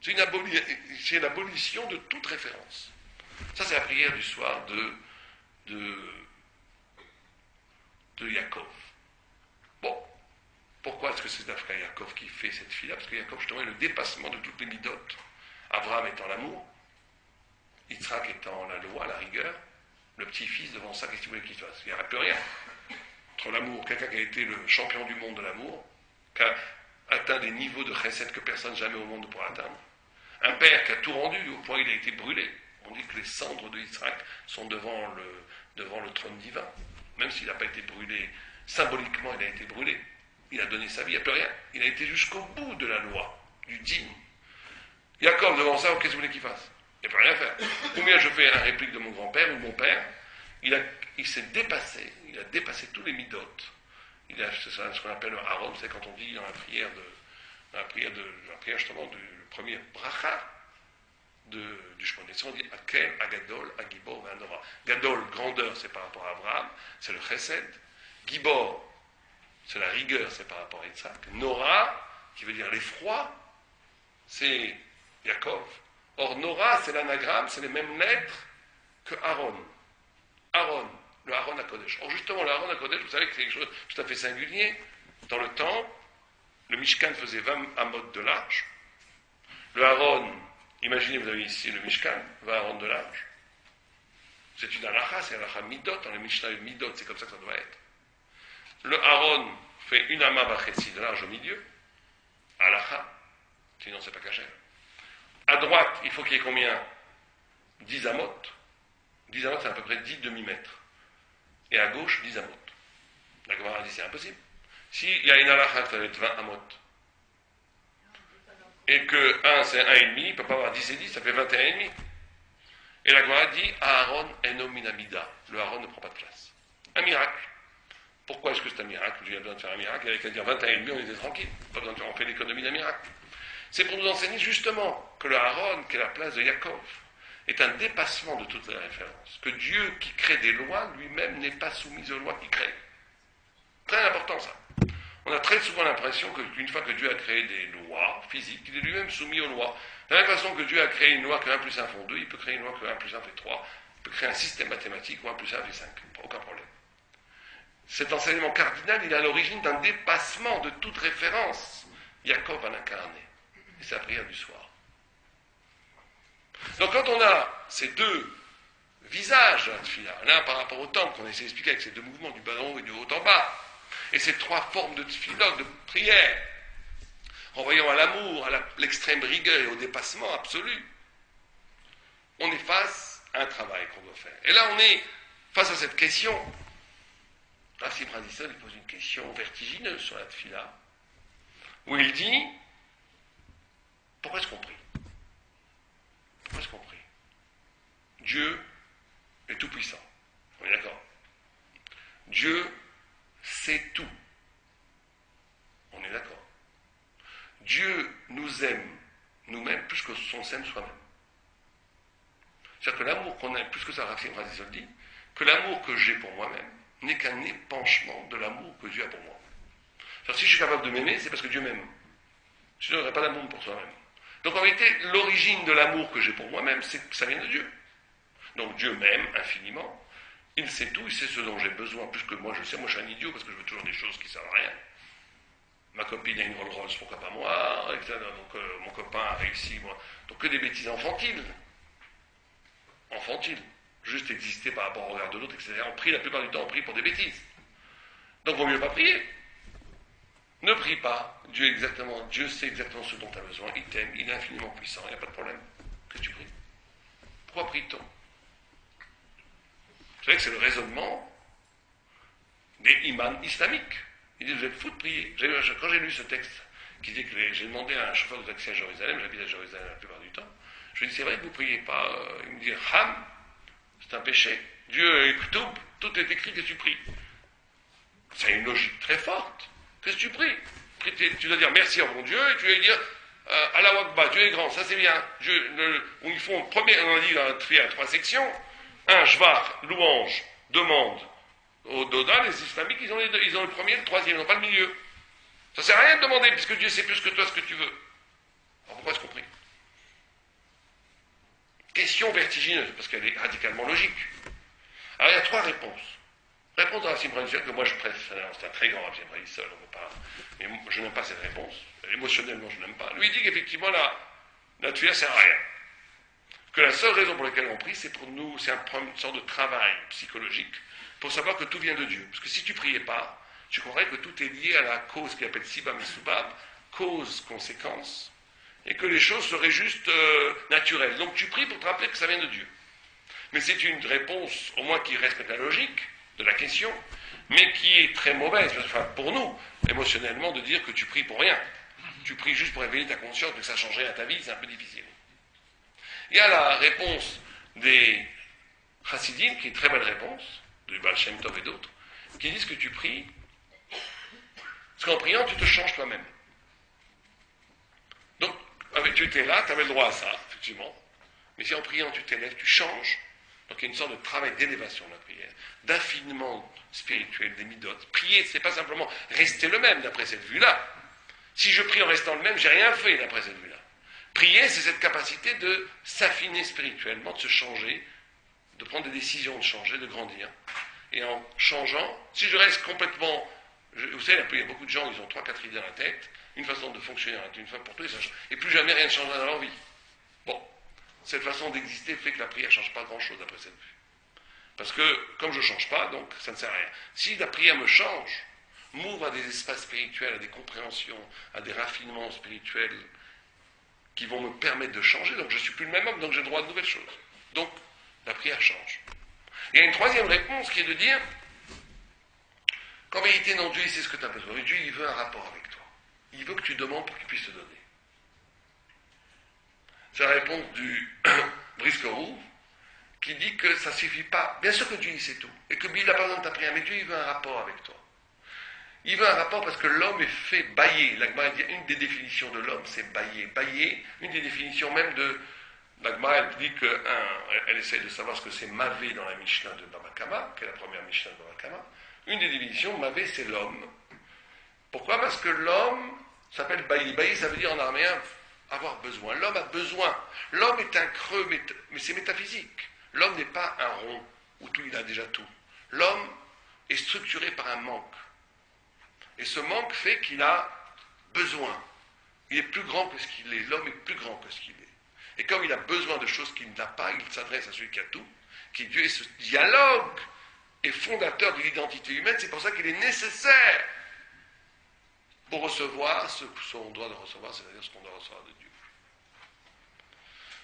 C: C'est l'abolition de toute référence. Ça, c'est la prière du soir de Yaakov. Bon, pourquoi est-ce que c'est d'après Yaakov qui fait cette fille-là? Parce que Yaakov, justement, est le dépassement de toutes les midotes. Abraham étant l'amour, Yitzhak étant la loi, la rigueur, le petit-fils devant ça, qu'est-ce qu'il voulait qu'il fasse? Il n'y aurait plus rien. Entre l'amour, quelqu'un qui a été le champion du monde de l'amour, qui a atteint des niveaux de chesed que personne jamais au monde ne pourra atteindre. Un père qui a tout rendu au point où il a été brûlé. On dit que les cendres de Yitzhak sont devant le trône divin. Même s'il n'a pas été brûlé, symboliquement il a été brûlé. Il a donné sa vie, il n'y a plus rien. Il a été jusqu'au bout de la loi, du digne. Yaakov devant ça, qu'est-ce que vous voulez qu'il fasse? Il n'y a plus rien à faire. Ou bien je fais un réplique de mon grand-père ou de mon père, il s'est dépassé, il a dépassé tous les midotes. C'est ce qu'on appelle le haron, c'est quand on dit dans la prière justement du premier bracha du Shemona Esrei, on dit Akel, Agadol, Agibor, Vanora. Gadol, grandeur, c'est par rapport à Abraham, c'est le chesed. Gibor, c'est la rigueur, c'est par rapport à Yitzhak. Nora, qui veut dire l'effroi, c'est Yaakov. Or, Nora, c'est l'anagramme, c'est les mêmes lettres que Aaron. Aaron, le Aaron HaKodesh. Or, justement, le Aaron HaKodesh, vous savez que c'est quelque chose tout à fait singulier. Dans le temps, le Mishkan faisait 20 amot de large. Le Aaron, imaginez, vous avez ici le Mishkan, 20 aaron de large. C'est une halakha, c'est une halakha midot. Dans les Mishnah midot, c'est comme ça que ça doit être. Le Aaron fait une amma bachetzi de large au milieu. Halakha. Sinon, c'est pas caché. À droite, il faut qu'il y ait combien 10 amot. 10 amot, c'est à peu près 10 demi-mètres. Et à gauche, 10 amot. La Gemara dit c'est impossible. S'il y a une halakha, ça va être 20 amot. Et que 1, c'est 1,5, il ne peut pas avoir 10 et 10, ça fait 21,5. Et la Gemara dit Aaron eno minamida. Le Aaron ne prend pas de place. Un miracle. Pourquoi est-ce que c'est un miracle? Dieu a besoin de faire un miracle. Il avait qu'à dire 21,5, on était tranquille. Pas besoin de faire, on fait l'économie d'un miracle. C'est pour nous enseigner justement que le Aaron, qui est la place de Yaakov, est un dépassement de toutes les références. Que Dieu qui crée des lois, lui-même n'est pas soumis aux lois qu'il crée. Très important ça. On a très souvent l'impression qu'une fois que Dieu a créé des lois physiques, il est lui-même soumis aux lois. De la même façon que Dieu a créé une loi que 1 plus 1 font 2, il peut créer une loi que 1 plus 1 fait 3, il peut créer un système mathématique où 1 plus 1 fait 5. Aucun problème. Cet enseignement cardinal, il est à l'origine d'un dépassement de toute référence. Yaakov a l'incarné. Et c'est la prière du soir. Donc quand on a ces deux visages de la tefila, l'un par rapport au temple, qu'on essaie d'expliquer avec ces deux mouvements du bas en haut et du haut en bas, et ces trois formes de tefila, de prière, renvoyant à l'amour, à l'extrême rigueur et au dépassement absolu, on est face à un travail qu'on doit faire. Et là, on est face à cette question. Rav Bradisson, il pose une question vertigineuse sur la tefila, où il dit, pourquoi est-ce qu'on prie? Pourquoi est-ce qu'on prie? Dieu est tout-puissant. On est d'accord? Dieu sait tout. On est d'accord? Dieu nous aime, nous-mêmes, plus que son s'aime soi-même. C'est-à-dire que l'amour qu'on aime, plus que ça, Rav Bradisson dit, que l'amour que j'ai pour moi-même n'est qu'un épanchement de l'amour que Dieu a pour moi. C'est-à-dire, si je suis capable de m'aimer, c'est parce que Dieu m'aime. Sinon, il n'y aurait pas d'amour pour soi-même. Donc en réalité, l'origine de l'amour que j'ai pour moi-même, c'est que ça vient de Dieu. Donc Dieu m'aime infiniment, il sait tout, il sait ce dont j'ai besoin, plus que moi je sais. Moi je suis un idiot parce que je veux toujours des choses qui ne servent à rien. Ma copine a une Rolls Royce, pourquoi pas moi? Donc mon copain a réussi, moi. Donc que des bêtises infantiles. Infantiles. Juste exister par rapport au regard de l'autre, etc. On prie la plupart du temps, on prie pour des bêtises. Donc il vaut mieux pas prier. Ne prie pas. Dieu sait exactement ce dont tu as besoin. Il t'aime, il est infiniment puissant, il n'y a pas de problème. Que tu pries. Pourquoi prie-t-on? Vous savez que c'est le raisonnement des imams islamiques. Ils disent, vous êtes fous de prier. Quand j'ai lu ce texte qui dit que j'ai demandé à un chauffeur de taxi à Jérusalem, j'habite à Jérusalem la plupart du temps, je lui ai dit, c'est vrai que vous ne priez pas. Il me dit, Ham, c'est un péché. Dieu est tout est écrit que tu pries. C'est une logique très forte. Qu'est-ce que tu pries? Tu dois dire merci à mon Dieu et tu vas lui dire Allah Akbar, Dieu est grand, ça c'est bien. Ils font premier, on a dit dans la trier à 3 sections. 1, Shvar, louange, demande. Au Doda, les islamiques, ils ont le premier et le troisième, ils n'ont pas le milieu. Ça sert à rien de demander, puisque Dieu sait plus que toi ce que tu veux. Alors pourquoi est-ce qu'on prie? Question vertigineuse, parce qu'elle est radicalement logique. Alors il y a 3 réponses. Réponse de Rav Bradisson que moi je préfère, c'est un très grand Rav Bradisson, on ne peut pas, mais je n'aime pas cette réponse. Émotionnellement, je n'aime pas. Lui dit qu'effectivement, la tefila sert à rien. Que la seule raison pour laquelle on prie, c'est pour nous, c'est une sorte de travail psychologique, pour savoir que tout vient de Dieu. Parce que si tu priais pas, tu croirais que tout est lié à la cause qui appelle Sibam et Soubab, cause-conséquence, et que les choses seraient juste naturelles. Donc tu pries pour te rappeler que ça vient de Dieu. Mais c'est une réponse, au moins qui respecte la logique de la question, mais qui est très mauvaise, enfin pour nous, émotionnellement, de dire que tu pries pour rien. Tu pries juste pour réveiller ta conscience, mais que ça changerait à ta vie, c'est un peu difficile. Il y a la réponse des chassidim, qui est une très belle réponse, du Baal Shem Tov et d'autres, qui disent que tu pries, parce qu'en priant, tu te changes toi-même. Donc, tu étais là, tu avais le droit à ça, effectivement, mais si en priant, tu t'élèves, tu changes, donc il y a une sorte de travail d'élévation de la prière, d'affinement spirituel, des midotes. Prier, c'est pas simplement rester le même, d'après cette vue-là. Si je prie en restant le même, j'ai rien fait, d'après cette vue-là. Prier, c'est cette capacité de s'affiner spirituellement, de se changer, de prendre des décisions, de changer, de grandir. Et en changeant, si je reste complètement... vous savez, il y a beaucoup de gens, ils ont 3-4 idées dans la tête, une façon de fonctionner une fois pour toutes, et plus jamais rien ne changera dans leur vie. Bon, cette façon d'exister fait que la prière ne change pas grand-chose d'après cette vue. Parce que, comme je ne change pas, donc ça ne sert à rien. Si la prière me change, m'ouvre à des espaces spirituels, à des compréhensions, à des raffinements spirituels qui vont me permettre de changer, donc je ne suis plus le même homme, donc j'ai le droit à de nouvelles choses. Donc, la prière change. Il y a une troisième réponse qui est de dire qu'en vérité, non, Dieu, il sait ce que tu as besoin. Et Dieu, il veut un rapport avec toi. Il veut que tu demandes pour qu'il puisse te donner. C'est la réponse du Briscoe qui dit que ça ne suffit pas. Bien sûr que Dieu, il sait tout. Et que Dieu n'a pas besoin de ta prière, mais Dieu, il veut un rapport avec toi. Il veut un rapport parce que l'homme est fait bailler. La Gemara dit une des définitions de l'homme, c'est bailler. Bailler, une des définitions même de... La Gemara, elle dit elle essaie de savoir ce que c'est Mavé dans la Mishnah de Baba Kama, qui est la première Mishnah de Baba Kama. Une des définitions, Mavé, c'est l'homme. Pourquoi ? Parce que l'homme s'appelle bailler. Bailler, ça veut dire en araméen avoir besoin. L'homme a besoin. L'homme est un creux, mais c'est métaphysique. L'homme n'est pas un rond où tout, il a déjà tout. L'homme est structuré par un manque. Et ce manque fait qu'il a besoin. Il est plus grand que ce qu'il est. L'homme est plus grand que ce qu'il est. Et comme il a besoin de choses qu'il n'a pas, il s'adresse à celui qui a tout, qui est Dieu. Et ce dialogue est fondateur de l'identité humaine. C'est pour ça qu'il est nécessaire pour recevoir ce qu'on doit recevoir, c'est-à-dire ce qu'on doit recevoir de Dieu.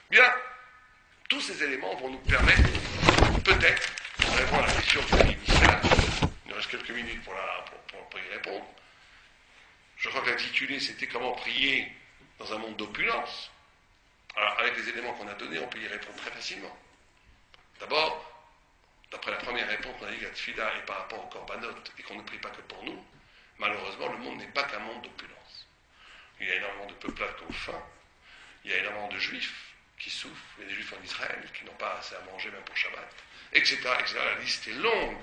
C: Bien, tous ces éléments vont nous permettre, peut-être, de répondre à la question du initiale. Il nous reste quelques minutes pour y répondre. Je crois que l'intitulé, c'était « Comment prier dans un monde d'opulence ». Alors, avec les éléments qu'on a donnés, on peut y répondre très facilement. D'abord, d'après la première réponse, on a dit que la tfila est par rapport au korbanot et qu'on ne prie pas que pour nous. Malheureusement, le monde n'est pas qu'un monde d'opulence. Il y a énormément de peuplades qui ont faim. Il y a énormément de juifs qui souffrent. Il y a des juifs en Israël qui n'ont pas assez à manger même pour Shabbat, etc., etc. La liste est longue.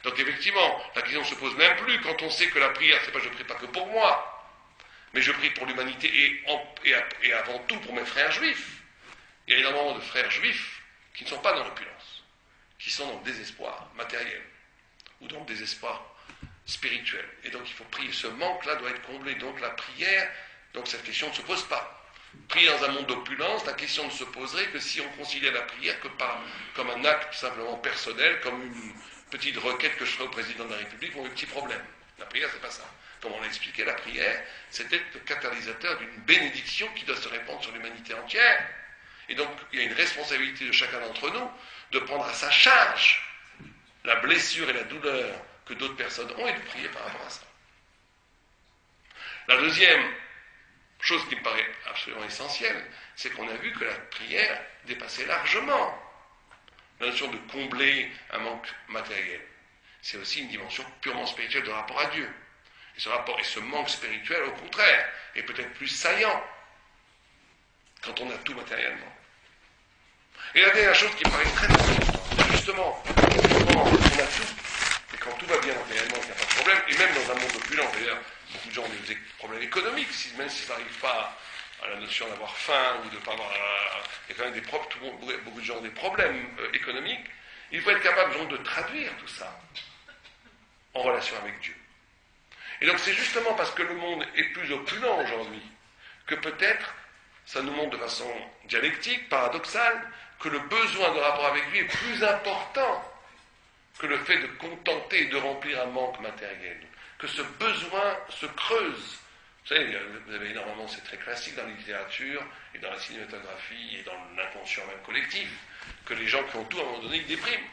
C: Donc effectivement, la question ne se pose même plus quand on sait que la prière, c'est pas je prie pas que pour moi, mais je prie pour l'humanité et avant tout pour mes frères juifs. Il y a énormément de frères juifs qui ne sont pas dans l'opulence, qui sont dans le désespoir matériel ou dans le désespoir spirituel. Et donc il faut prier. Ce manque-là doit être comblé. Donc la prière, donc cette question ne se pose pas. Prier dans un monde d'opulence, la question ne se poserait que si on considère la prière que comme un acte simplement personnel, comme une petite requête que je ferai au président de la République pour un petit problème. La prière, c'est pas ça. Comme on l'a expliqué, la prière, c'était le catalyseur d'une bénédiction qui doit se répandre sur l'humanité entière. Et donc, il y a une responsabilité de chacun d'entre nous de prendre à sa charge la blessure et la douleur que d'autres personnes ont et de prier par rapport à ça. La deuxième chose qui me paraît absolument essentielle, c'est qu'on a vu que la prière dépassait largement la notion de combler un manque matériel. C'est aussi une dimension purement spirituelle de rapport à Dieu. Et ce rapport et ce manque spirituel, au contraire, est peut-être plus saillant quand on a tout matériellement. Et la dernière chose qui me paraît très importante, c'est justement, quand on a tout, et quand tout va bien matériellement, il n'y a pas de problème, et même dans un monde opulent, d'ailleurs, beaucoup de gens ont des problèmes économiques, même s'ils n'arrivent pas à la notion d'avoir faim ou de ne pas avoir... il y a quand même beaucoup de gens ont des problèmes économiques. Il faut être capable donc de traduire tout ça en relation avec Dieu. Et donc c'est justement parce que le monde est plus opulent aujourd'hui que peut-être ça nous montre de façon dialectique, paradoxale, que le besoin de rapport avec lui est plus important que le fait de contenter et de remplir un manque matériel. Que ce besoin se creuse. Vous savez, vous avez énormément, c'est très classique dans la littérature et dans la cinématographie et dans l'inconscient même collectif, que les gens qui ont tout, à un moment donné, ils dépriment.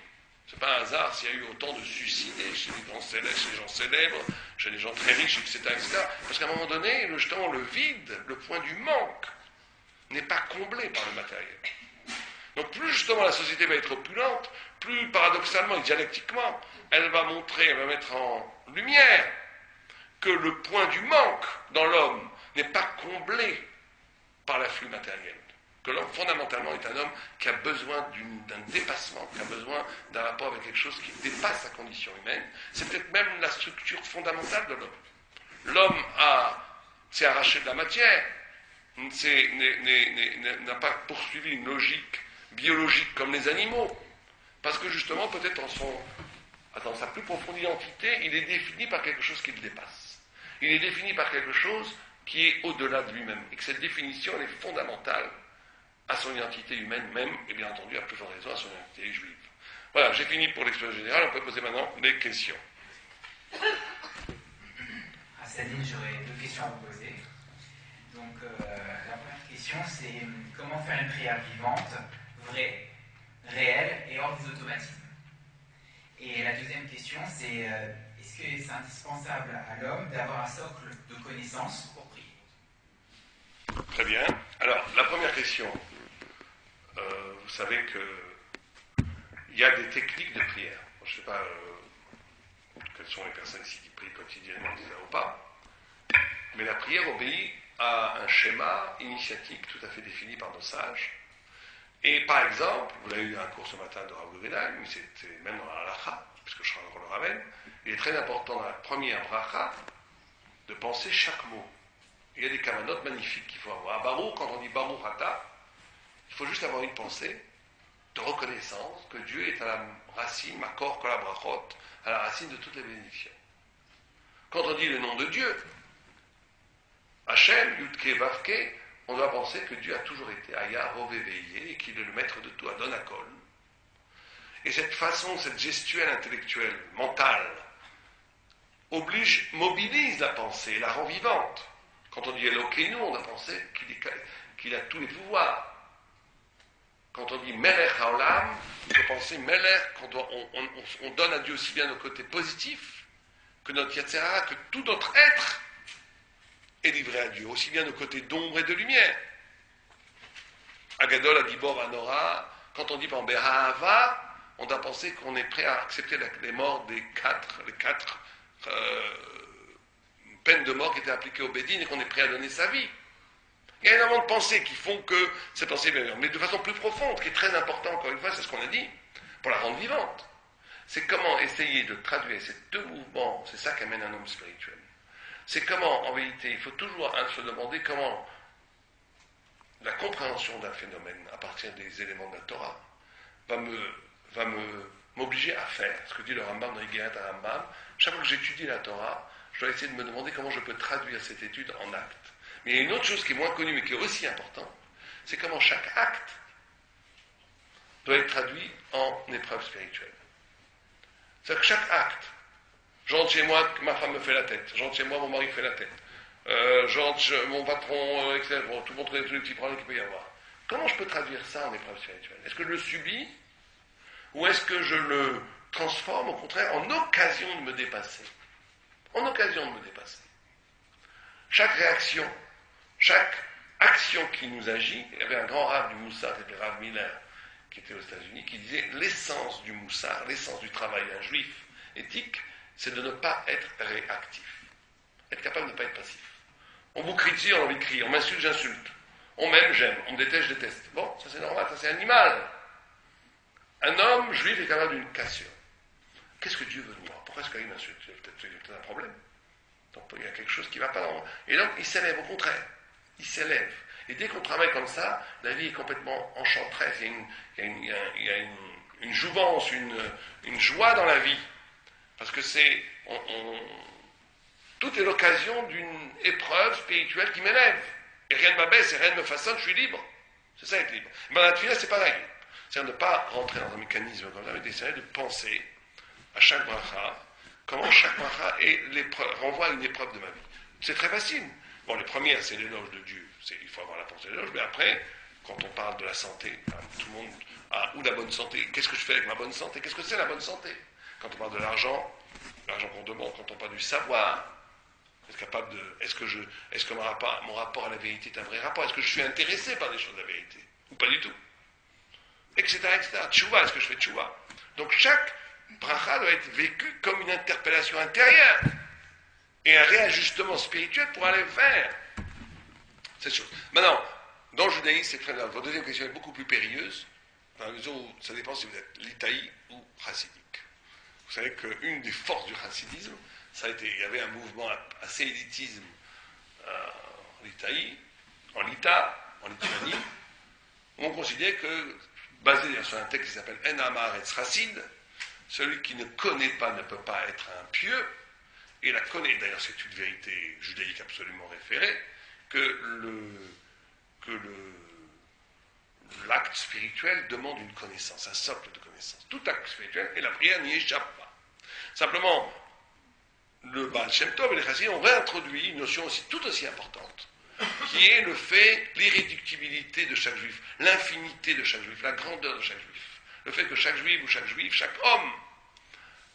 C: C'est pas un hasard s'il y a eu autant de suicidés chez les gens célèbres, chez les gens très riches, etc., etc. Parce qu'à un moment donné, justement, le vide, le point du manque, n'est pas comblé par le matériel. Donc plus justement la société va être opulente, plus paradoxalement et dialectiquement, elle va mettre en lumière que le point du manque dans l'homme n'est pas comblé par l'afflux matériel. Que l'homme fondamentalement est un homme qui a besoin d'un dépassement, qui a besoin d'un rapport avec quelque chose qui dépasse sa condition humaine. C'est peut-être même la structure fondamentale de l'homme. L'homme s'est arraché de la matière, n'a pas poursuivi une logique biologique comme les animaux, parce que justement, peut-être dans sa plus profonde identité, il est défini par quelque chose qui le dépasse. Il est défini par quelque chose qui est au-delà de lui-même, et que cette définition, elle est fondamentale à son identité humaine même, et bien entendu, à plus forte raison, à son identité juive. Voilà, j'ai fini pour l'exposé général, on peut poser maintenant les questions.
D: À Sadine, j'aurais 2 questions à vous poser. Donc, la première question, c'est comment faire une prière vivante, vraie, réelle et hors des automatismes. Et la deuxième question, c'est est-ce que c'est indispensable à l'homme d'avoir un socle de connaissances pour prier?
C: Très bien. Alors, la première question, vous savez qu'il y a des techniques de prière. Je ne sais pas quelles sont les personnes ici qui prient quotidiennement ou pas, mais la prière obéit à un schéma initiatique tout à fait défini par nos sages. Et par exemple, vous l'avez eu un cours ce matin de Rav Govedal, mais c'était même dans la halacha, puisque je le ramène, il est très important dans la première bracha de penser chaque mot. Il y a des kavanotes magnifiques qu'il faut avoir. À Baruch, quand on dit Baruch Ata, il faut juste avoir une pensée de reconnaissance que Dieu est à la racine, Makor Kol HaBrachot, à la racine de toutes les bénédictions. Quand on dit le nom de Dieu, Hachem, Yudke, Vavke, on doit penser que Dieu a toujours été Aya, Rové, Veillé, et qu'il est le maître de tout, Adon Akol. Et cette façon, cette gestuelle intellectuelle, mentale, mobilise la pensée, la rend vivante. Quand on dit Elokeinu, on a pensé qu'il a tous les pouvoirs. Quand on dit Melech Haolam, il faut penser Melech, quand on donne à Dieu aussi bien nos côtés positifs que notre Yetzirah, que tout notre être est livré à Dieu, aussi bien nos côtés d'ombre et de lumière. Agadol, Adibor, Anora, quand on dit par Beha'ava, on doit penser qu'on est prêt à accepter les morts les quatre peines de mort qui étaient appliquées au Bédine et qu'on est prêt à donner sa vie. Il y a énormément de pensées qui font que ces pensées viennent, mais de façon plus profonde, qui est très important, encore une fois, c'est ce qu'on a dit, pour la rendre vivante. C'est comment essayer de traduire ces 2 mouvements, c'est ça qui amène un homme spirituel. C'est comment, en vérité, il faut toujours se demander comment la compréhension d'un phénomène à partir des éléments de la Torah va m'obliger à faire. Ce que dit le Rambam dans Higuerat Rambam, chaque fois que j'étudie la Torah, je dois essayer de me demander comment je peux traduire cette étude en acte. Mais il y a une autre chose qui est moins connue, mais qui est aussi importante, c'est comment chaque acte doit être traduit en épreuve spirituelle. C'est-à-dire que chaque acte, je rentre chez moi, ma femme me fait la tête, je rentre chez moi, mon mari fait la tête, je rentre mon patron, etc., tout le monde connaît tous les petits problèmes qu'il peut y avoir. Comment je peux traduire ça en épreuve spirituelle? Est-ce que je le subis, ou est-ce que je le transforme, au contraire, en occasion de me dépasser? En occasion de me dépasser. Chaque réaction, chaque action qui nous agit, il y avait un grand rave du Moussar, qui était Rav Miller, qui était aux États-Unis, qui disait l'essence du Moussar, l'essence du travail d'un juif éthique, c'est de ne pas être réactif. Être capable de ne pas être passif. On vous crie dessus, on a envie de crier. On m'insulte, j'insulte. On m'aime, j'aime. On me déteste, je déteste. Bon, ça c'est normal, ça c'est animal. Un homme juif est capable d'une cassure. Qu'est-ce que Dieu veut de moi? Pourquoi est-ce qu'il m'insulte? Il y a peut-être un problème. Donc il y a quelque chose qui ne va pas dans... Et donc il s'élève, au contraire. Il s'élève. Et dès qu'on travaille comme ça, la vie est complètement enchanteresse. Il y a une jouvence, une joie dans la vie. Parce que tout est l'occasion d'une épreuve spirituelle qui m'élève. Et rien ne m'abaisse et rien ne me façonne, je suis libre. C'est ça être libre. Mais dans la tefila, c'est pareil. C'est-à-dire de ne pas rentrer dans un mécanisme comme ça, mais d'essayer de penser à chaque bracha, comment chaque bracha renvoie à une épreuve de ma vie. C'est très facile. Bon, les premières, c'est l'éloge de Dieu. Il faut avoir la pensée de l'éloge. Mais après, quand on parle de la santé, tout le monde a ou la bonne santé. Qu'est-ce que je fais avec ma bonne santé? Qu'est-ce que c'est la bonne santé? Quand on parle de l'argent qu'on demande, quand on parle du savoir, est-ce que mon rapport à la vérité est un vrai rapport? Est-ce que je suis intéressé par les choses de la vérité? Ou pas du tout? etc., etc. Tchouva, est-ce que je fais tchouva? Donc chaque bracha doit être vécu comme une interpellation intérieure et un réajustement spirituel pour aller vers cette chose. Maintenant, dans le judaïsme, c'est très grave. Votre deuxième question est beaucoup plus périlleuse, dans la mesure où ça dépend si vous êtes litaï ou chassidique. Vous savez qu'une des forces du chassidisme, il y avait un mouvement assez élitisme en Litaï, en Lita, en Lituanie, où on considérait que, basé sur un texte qui s'appelle En Amar et Chassid, celui qui ne connaît pas ne peut pas être un pieux, et la connaît, d'ailleurs c'est une vérité judaïque absolument référée, que l'acte spirituel demande une connaissance, un socle de connaissance. Tout acte spirituel, et la prière n'y échappe pas. Simplement, le Baal Shem Tov et les Chassidim ont réintroduit une notion aussi tout aussi importante, qui est le fait, l'irréductibilité de chaque juif, l'infinité de chaque juif, la grandeur de chaque juif. Le fait que chaque juif ou chaque juif, chaque homme,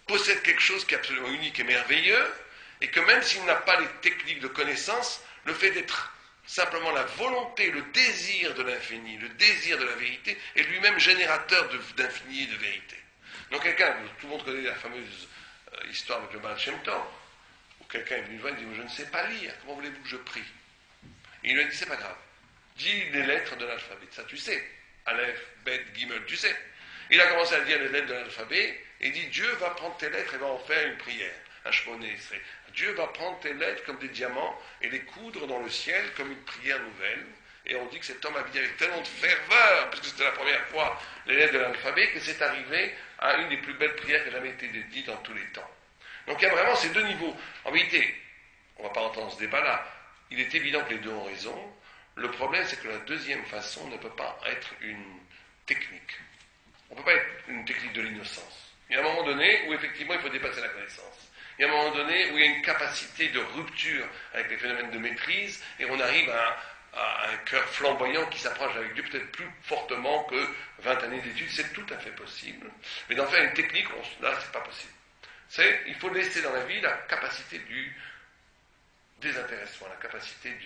C: possède quelque chose qui est absolument unique et merveilleux, et que même s'il n'a pas les techniques de connaissance, le fait d'être simplement la volonté, le désir de l'infini, le désir de la vérité, est lui-même générateur d'infini et de vérité. Donc tout le monde connaît la fameuse histoire avec le Baal Shem Tov, où quelqu'un est venu le voir et dit « Je ne sais pas lire, comment voulez-vous que je prie ?» Et il lui a dit « C'est pas grave, dis les lettres de l'alphabet, ça tu sais, Aleph, Bet, Gimel, tu sais. » Il a commencé à dire les lettres de l'alphabet, et il dit « Dieu va prendre tes lettres et va en faire une prière. » Un shmoné, c'est Dieu va prendre tes lettres comme des diamants et les coudre dans le ciel comme une prière nouvelle. Et on dit que cet homme a dit avec tellement de ferveur, parce que c'était la première fois les lettres de l'alphabet, que c'est arrivé à une des plus belles prières qui a jamais été dites dans tous les temps. Donc il y a vraiment ces deux niveaux. En vérité, on ne va pas entrer dans ce débat-là, il est évident que les deux ont raison. Le problème, c'est que la deuxième façon ne peut pas être une technique. On ne peut pas être une technique de l'innocence. Il y a un moment donné où effectivement il faut dépasser la connaissance. Il y a un moment donné où il y a une capacité de rupture avec les phénomènes de maîtrise et on arrive à un cœur flamboyant qui s'approche avec Dieu peut-être plus fortement que 20 années d'études. C'est tout à fait possible. Mais d'en faire une technique, là, c'est pas possible. Il faut laisser dans la vie la capacité du désintéressement, la capacité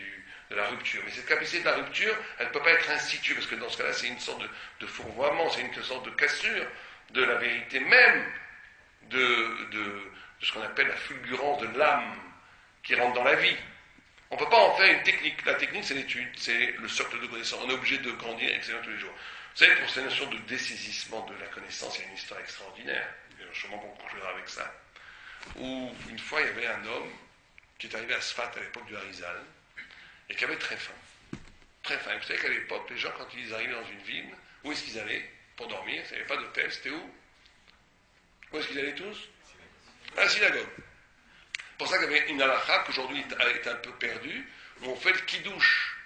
C: de la rupture. Mais cette capacité de la rupture, elle ne peut pas être instituée, parce que dans ce cas-là, c'est une sorte de fourvoiement, c'est une sorte de cassure de la vérité même de ce qu'on appelle la fulgurance de l'âme qui rentre dans la vie. On ne peut pas en faire une technique. La technique, c'est l'étude, c'est le socle de connaissance. On est obligé de grandir excellent tous les jours. Vous savez, pour cette notion de dessaisissement de la connaissance, il y a une histoire extraordinaire. Sûrement qu'on conclura avec ça. Où, une fois, il y avait un homme qui est arrivé à Sfat à l'époque du Harizal et qui avait très faim. Très faim. Vous savez qu'à l'époque, les gens, quand ils arrivaient dans une ville, où est-ce qu'ils allaient pour dormir? Il n'y avait pas d'hôtel, c'était où? Où est-ce qu'ils allaient tous? À la synagogue. C'est pour ça qu'il y avait une halakha qu'aujourd'hui est un peu perdue, où on fait le kidouche.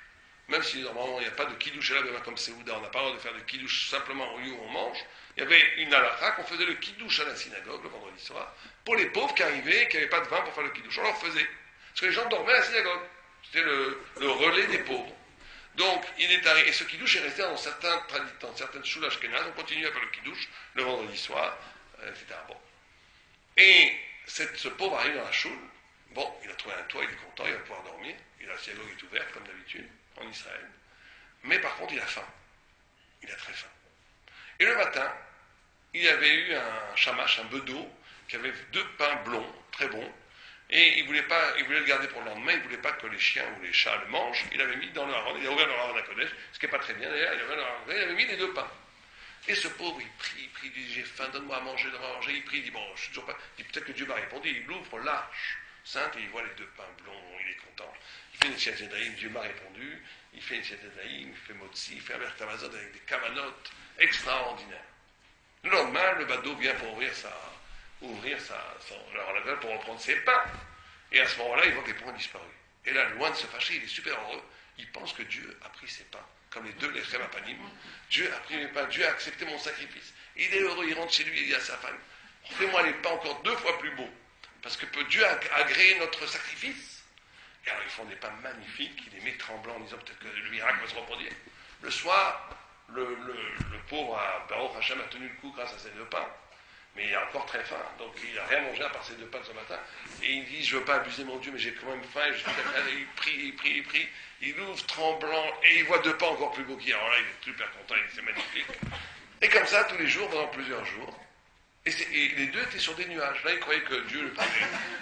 C: Même si normalement il n'y a pas de kidouche là, comme Seouda, on n'a pas le droit de faire de kidouche simplement au lieu où on mange. Il y avait une halakha qu'on faisait le kidouche à la synagogue le vendredi soir, pour les pauvres qui arrivaient et qui n'avaient pas de vin pour faire le kidouche. On leur faisait. Parce que les gens dormaient à la synagogue. C'était le relais des pauvres. Donc, il est arrivé, et ce kidouche est resté dans certaines choules ashkénazes, on continue à faire le kidouche le vendredi soir, etc. Bon. Et ce pauvre arrive dans la choule, bon, il a trouvé un toit, il est content, il va pouvoir dormir, et la synagogue est ouverte, comme d'habitude, en Israël. Mais par contre, il a faim. Il a très faim. Et le matin, il y avait eu un chamash, un bedeau, qui avait 2 pains blonds, très bons, et il voulait le garder pour le lendemain, il ne voulait pas que les chiens ou les chats le mangent, il l'avait mis dans le haron, il a ouvert le haron à Kodesh, ce qui n'est pas très bien d'ailleurs, il avait mis les 2 pains. Et ce pauvre, il prie, il dit, j'ai faim, donne-moi à manger, il prie, il dit, bon, je suis toujours pas, il dit, peut-être que Dieu m'a répondu, il ouvre l'arche sainte et il voit les 2 pains blonds, il est content. Il fait une Netilat Yadayim, Dieu m'a répondu, il fait une Netilat Yadayim, il fait Motzi, il fait un Amazon avec des kamanotes extraordinaires. Le lendemain, le badaud vient pour ouvrir pour reprendre ses pains. Et à ce moment-là, il voit que les pains ont disparu. Et là, loin de se fâcher, il est super heureux. Il pense que Dieu a pris ses pains. Comme les 2 lechem apanim, Dieu a pris mes pains, Dieu a accepté mon sacrifice. Et il est heureux, il rentre chez lui et il dit à sa femme, fais-moi les pains encore 2 fois plus beaux. Parce que Dieu a agréé notre sacrifice. Et alors ils font des pains magnifiques, il les met tremblants en disant peut-être que le miracle va se reproduire. Le soir, le pauvre Baruch Hashem a tenu le coup grâce à ces 2 pains. Mais il a encore très faim, donc il n'a rien mangé à part ces 2 pains ce matin. Et il dit, je ne veux pas abuser mon Dieu, mais j'ai quand même faim. Et il prie. Il ouvre tremblant, et il voit 2 pains encore plus beaux qu'hier. Alors là, il est super content, il dit, c'est magnifique. Et comme ça, tous les jours, pendant plusieurs jours. Et les deux étaient sur des nuages. Là, il croyait que Dieu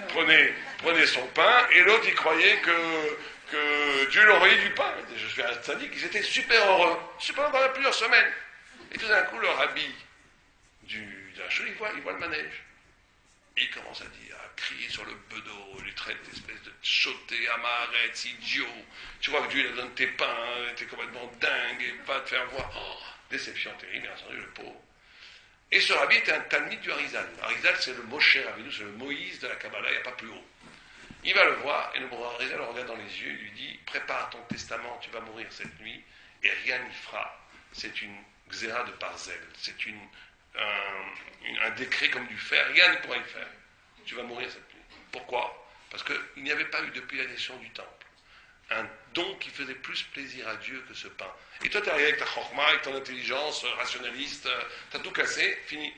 C: prenait son pain, et l'autre, il croyait que Dieu lui envoyait du pain. Je suis un sadique, ils étaient super heureux. Super pendant plusieurs semaines. Et tout d'un coup, le rabbi de la chose, il voit le manège. Et il commence à dire, à crier sur le bedeau, il traite d'espèce de choté, amaret, idiot. Tu vois que Dieu il a donné tes pains, hein, t'es complètement dingue, et va te faire voir. Oh, déception terrible, bien entendu, le pauvre. Et ce rabbi était un talmide du Harizal. Harizal, c'est le Moshe Rabbeinu, c'est le Moïse de la Kabbalah, il n'y a pas plus haut. Il va le voir, et le Harizal le regarde dans les yeux, il lui dit, prépare ton testament, tu vas mourir cette nuit, et rien n'y fera. C'est une xéra de Parzel, c'est un décret comme du fer, rien ne pourra y faire. Tu vas mourir cette nuit. Pourquoi? Parce qu'il n'y avait pas eu depuis la naissance du temple un don qui faisait plus plaisir à Dieu que ce pain. Et toi, tu es arrivé avec ta chorma, avec ton intelligence rationaliste, tu as tout cassé, fini.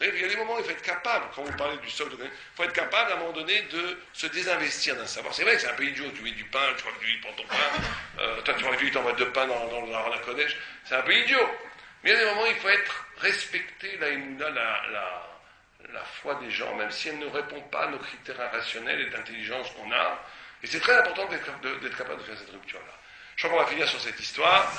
C: Il y a des moments où il faut être capable, quand vous parlez du socle, il faut être capable à un moment donné de se désinvestir d'un savoir. C'est vrai que c'est un peu idiot, tu mets du pain, tu crois que Dieu prend ton pain, toi tu crois que Dieu t'envoie de pain dans la Kodesh, c'est un peu idiot. Mais il y a des moments où il faut respecter la émouna, la foi des gens, même si elle ne répond pas à nos critères rationnels et d'intelligence qu'on a. Et c'est très important d'être capable de faire cette rupture-là. Je crois qu'on va finir sur cette histoire.